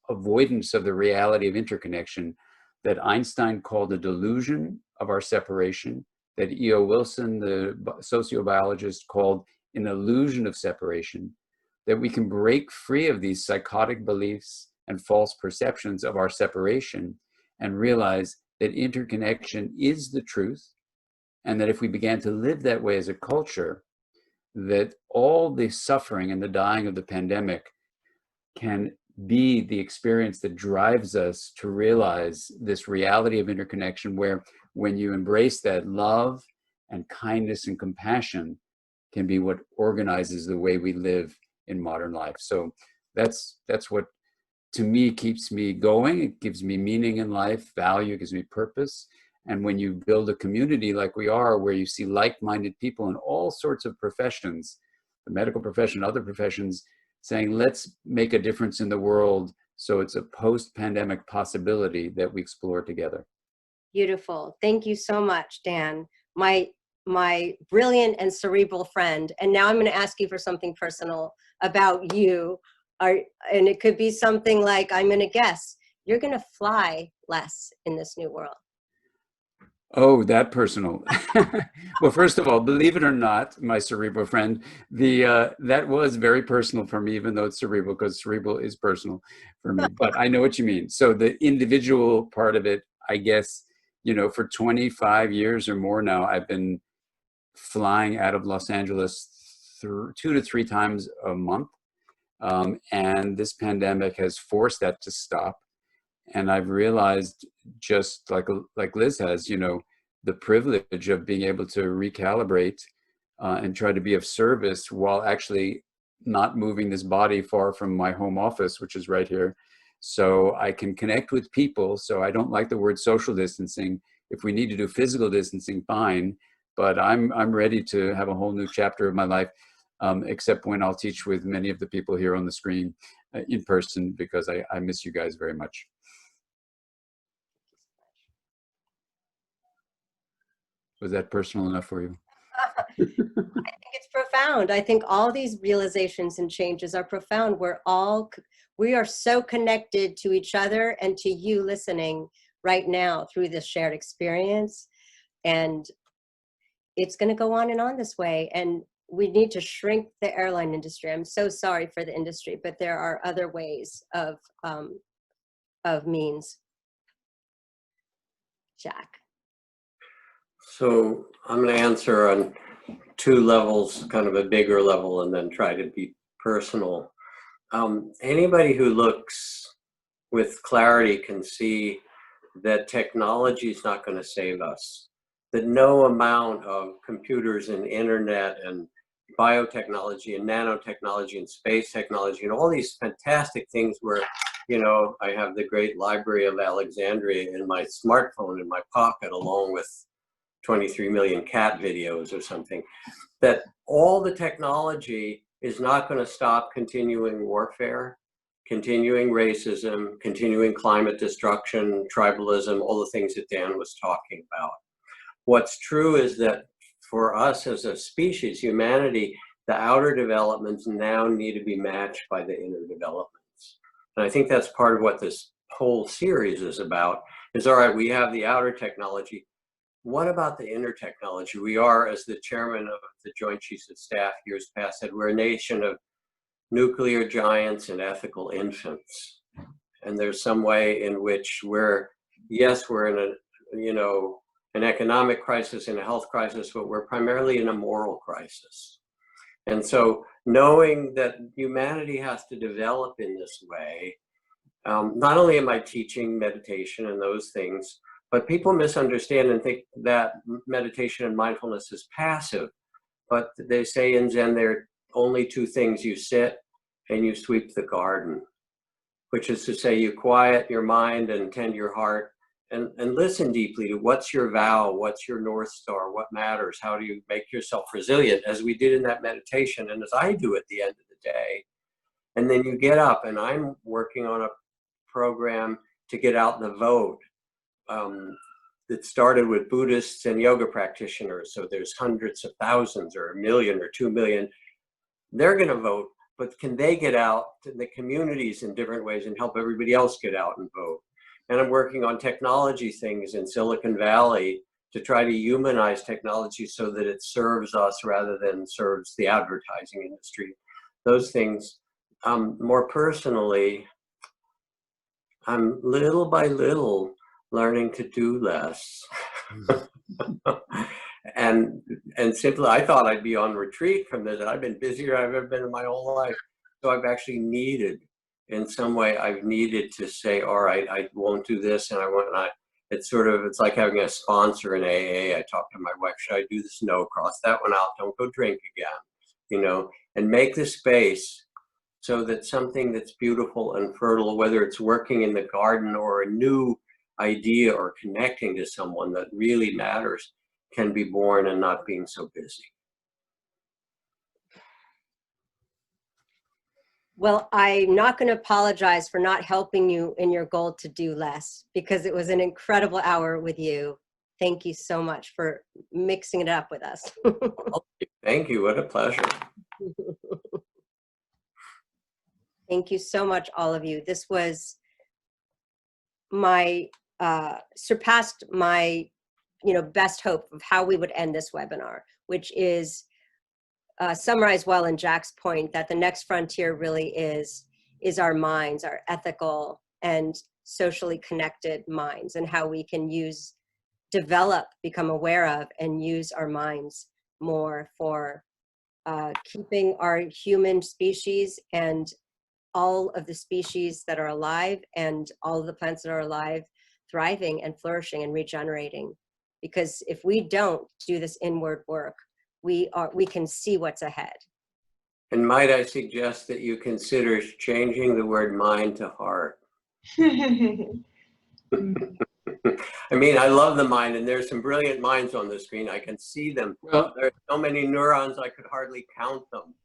avoidance of the reality of interconnection that Einstein called a delusion of our separation, that E.O. Wilson, the sociobiologist, called an illusion of separation, that we can break free of these psychotic beliefs and false perceptions of our separation and realize that interconnection is the truth, and that if we began to live that way as a culture, that all the suffering and the dying of the pandemic can be the experience that drives us to realize this reality of interconnection, where when you embrace that, love and kindness and compassion can be what organizes the way we live in modern life. So that's what to me, keeps me going. It gives me meaning in life, value, it gives me purpose. And when you build a community like we are, where you see like-minded people in all sorts of professions, the medical profession, other professions, saying, let's make a difference in the world, so it's a post-pandemic possibility that we explore together. Beautiful. Thank you so much, Dan, my brilliant and cerebral friend. And now I'm going to ask you for something personal about you. And it could be something like, I'm going to guess, you're going to fly less in this new world. Oh, that personal. Well, first of all, believe it or not, my cerebral friend, that was very personal for me, even though it's cerebral, because cerebral is personal for me. But I know what you mean. So the individual part of it, I guess, you know, for 25 years or more now, I've been flying out of Los Angeles 2 to 3 times a month. And this pandemic has forced that to stop. And I've realized, just like Liz has, you know, the privilege of being able to recalibrate and try to be of service while actually not moving this body far from my home office, which is right here. So I can connect with people. So I don't like the word social distancing. If we need to do physical distancing, fine. But I'm ready to have a whole new chapter of my life, except when I'll teach with many of the people here on the screen in person, because I miss you guys very much. Was that personal enough for you? I think it's profound. I think all these realizations and changes are profound. We are so connected to each other and to you listening right now through this shared experience. And it's going to go on and on this way. And we need to shrink the airline industry. I'm so sorry for the industry, but there are other ways of means. Jack. So I'm going to answer on 2 levels, kind of a bigger level, and then try to be personal. Anybody who looks with clarity can see that technology is not going to save us, that no amount of computers and internet and biotechnology and nanotechnology and space technology and all these fantastic things where, you know, I have the great Library of Alexandria in my smartphone in my pocket, along with 23 million cat videos or something, that all the technology is not going to stop continuing warfare, continuing racism, continuing climate destruction, tribalism, all the things that Dan was talking about. What's true is that for us as a species, humanity, the outer developments now need to be matched by the inner developments. And I think that's part of what this whole series is about, is all right, we have the outer technology. What about the inner technology? We are, as the chairman of the Joint Chiefs of Staff years past said, we're a nation of nuclear giants and ethical infants. And there's some way in which we're in a, you know, an economic crisis and a health crisis, but we're primarily in a moral crisis. And so knowing that humanity has to develop in this way, not only am I teaching meditation and those things, but people misunderstand and think that meditation and mindfulness is passive. But they say in Zen, there are only 2 things: you sit and you sweep the garden, which is to say you quiet your mind and tend your heart and listen deeply to what's your vow, what's your North Star, what matters, how do you make yourself resilient, as we did in that meditation and as I do at the end of the day. And then you get up, and I'm working on a program to get out the vote. That started with Buddhists and yoga practitioners. So there's hundreds of thousands or 1 million or 2 million. They're going to vote, but can they get out to the communities in different ways and help everybody else get out and vote? And I'm working on technology things in Silicon Valley to try to humanize technology so that it serves us rather than serves the advertising industry. Those things. More personally, I'm little by little learning to do less. and simply, I thought I'd be on retreat from this. I've been busier than I've ever been in my whole life. So I've actually needed, in some way, I've needed to say, all right, I won't do this, and I won't. It's like having a sponsor in AA. I talked to my wife, should I do this? No, cross that one out. Don't go drink again, you know, and make the space so that something that's beautiful and fertile, whether it's working in the garden or a new idea or connecting to someone that really matters, can be born and not being so busy. Well, I'm not going to apologize for not helping you in your goal to do less, because it was an incredible hour with you. Thank you so much for mixing it up with us. Thank you. What a pleasure. Thank you so much, all of you. This was my, surpassed my, best hope of how we would end this webinar, which is summarized well in Jack's point that the next frontier really is our minds, our ethical and socially connected minds, and how we can develop, become aware of, and use our minds more for keeping our human species and all of the species that are alive and all of the plants that are alive thriving and flourishing and regenerating. Because if we don't do this inward work, we can see what's ahead. And might I suggest that you consider changing the word mind to heart? I mean, I love the mind, and there's some brilliant minds on the screen. I can see them. Well, There are so many neurons, I could hardly count them.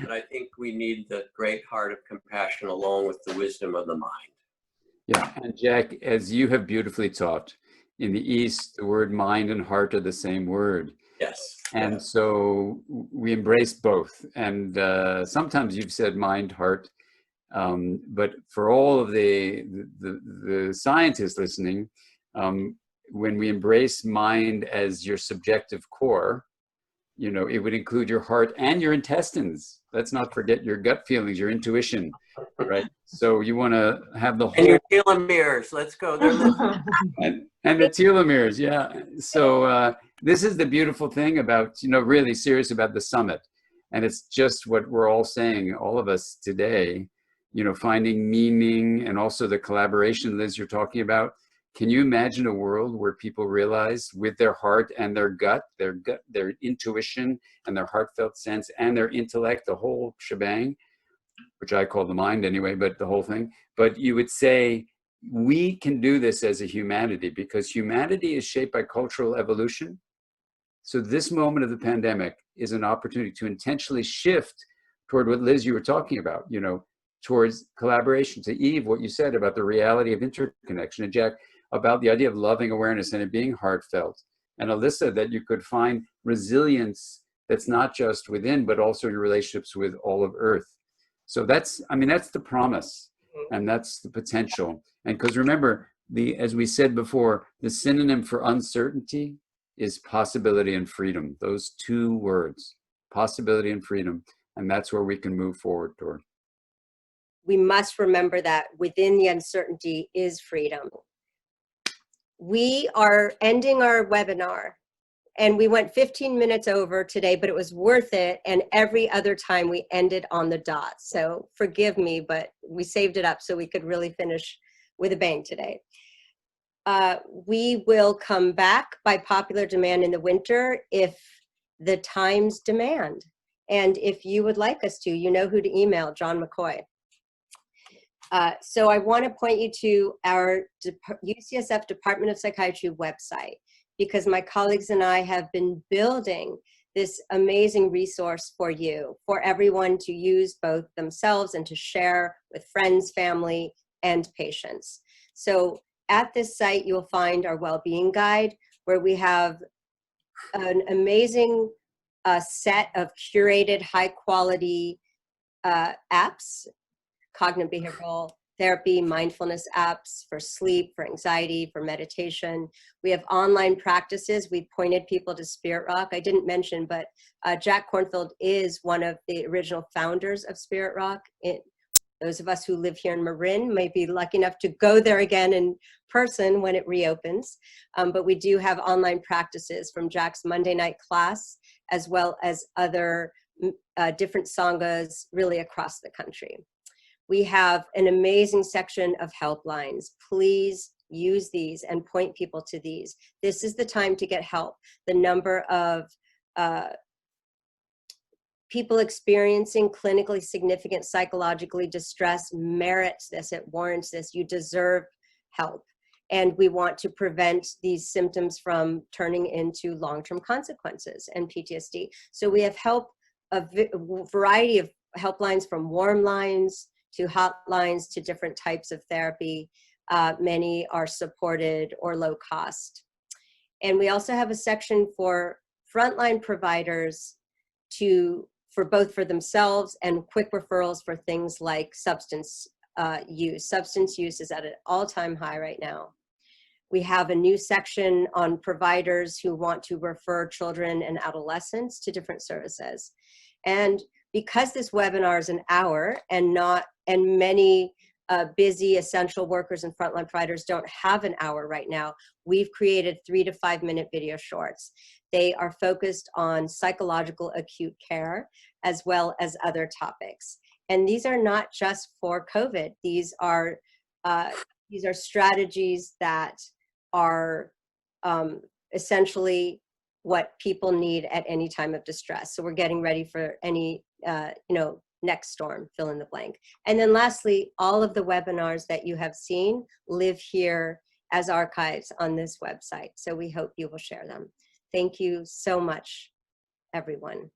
But I think we need the great heart of compassion along with the wisdom of the mind. yeah, and Jack, as you have beautifully taught, in the East, the word mind and heart are the same word. Yes. And yes. so we embrace both. And sometimes you've said mind, heart, but for all of the scientists listening, when we embrace mind as your subjective core, it would include your heart and your intestines. Let's not forget your gut feelings, your intuition, right? So you want to have the whole. And your telomeres, let's go. They're listening. and the telomeres, yeah. So this is the beautiful thing about, really serious about the summit. And it's just what we're all saying, all of us today, finding meaning, and also the collaboration, Liz, you're talking about. Can you imagine a world where people realize with their heart and their gut, their intuition and their heartfelt sense and their intellect, the whole shebang, which I call the mind anyway, but the whole thing. But you would say, we can do this as a humanity, because humanity is shaped by cultural evolution. So this moment of the pandemic is an opportunity to intentionally shift toward what, Liz, you were talking about, towards collaboration. To Eve, what you said about the reality of interconnection, and Jack, about the idea of loving awareness and it being heartfelt. And Elissa, that you could find resilience that's not just within, but also your relationships with all of Earth. So that's the promise, and that's the potential. And because remember, as we said before, the synonym for uncertainty is possibility and freedom. Those two words, possibility and freedom. And that's where we can move forward toward. We must remember that within the uncertainty is freedom. We are ending our webinar, and we went 15 minutes over today, but it was worth it. And every other time we ended on the dot. So forgive me, but we saved it up so we could really finish with a bang today. We will come back by popular demand in the winter if the times demand. And if you would like us to, you know who to email, John McCoy. So I want to point you to our UCSF Department of Psychiatry website, because my colleagues and I have been building this amazing resource for you, for everyone to use both themselves and to share with friends, family, and patients. So at this site, you'll find our well-being guide, where we have an amazing set of curated, high-quality apps, cognitive behavioral therapy, mindfulness apps for sleep, for anxiety, for meditation. We have online practices. We pointed people to Spirit Rock. I didn't mention, but Jack Kornfield is one of the original founders of Spirit Rock. Those of us who live here in Marin may be lucky enough to go there again in person when it reopens. But we do have online practices from Jack's Monday night class, as well as other different sanghas really across the country. We have an amazing section of helplines. Please use these and point people to these. This is the time to get help. The number of people experiencing clinically significant psychologically distress merits this, it warrants this, you deserve help. And we want to prevent these symptoms from turning into long-term consequences and PTSD. So we have a variety of helplines, from warm lines to hotlines to different types of therapy. Many are supported or low cost. And we also have a section for frontline providers for both for themselves and quick referrals for things like substance use. Substance use is at an all-time high right now. We have a new section on providers who want to refer children and adolescents to different services. And because this webinar is an hour and many busy essential workers and frontline providers don't have an hour right now, we've created 3 to 5 minute video shorts. They are focused on psychological acute care as well as other topics. And these are not just for COVID. These are strategies that are essentially what people need at any time of distress. So we're getting ready for any, next storm, fill in the blank. And then lastly, all of the webinars that you have seen live here as archives on this website. So we hope you will share them. Thank you so much, everyone.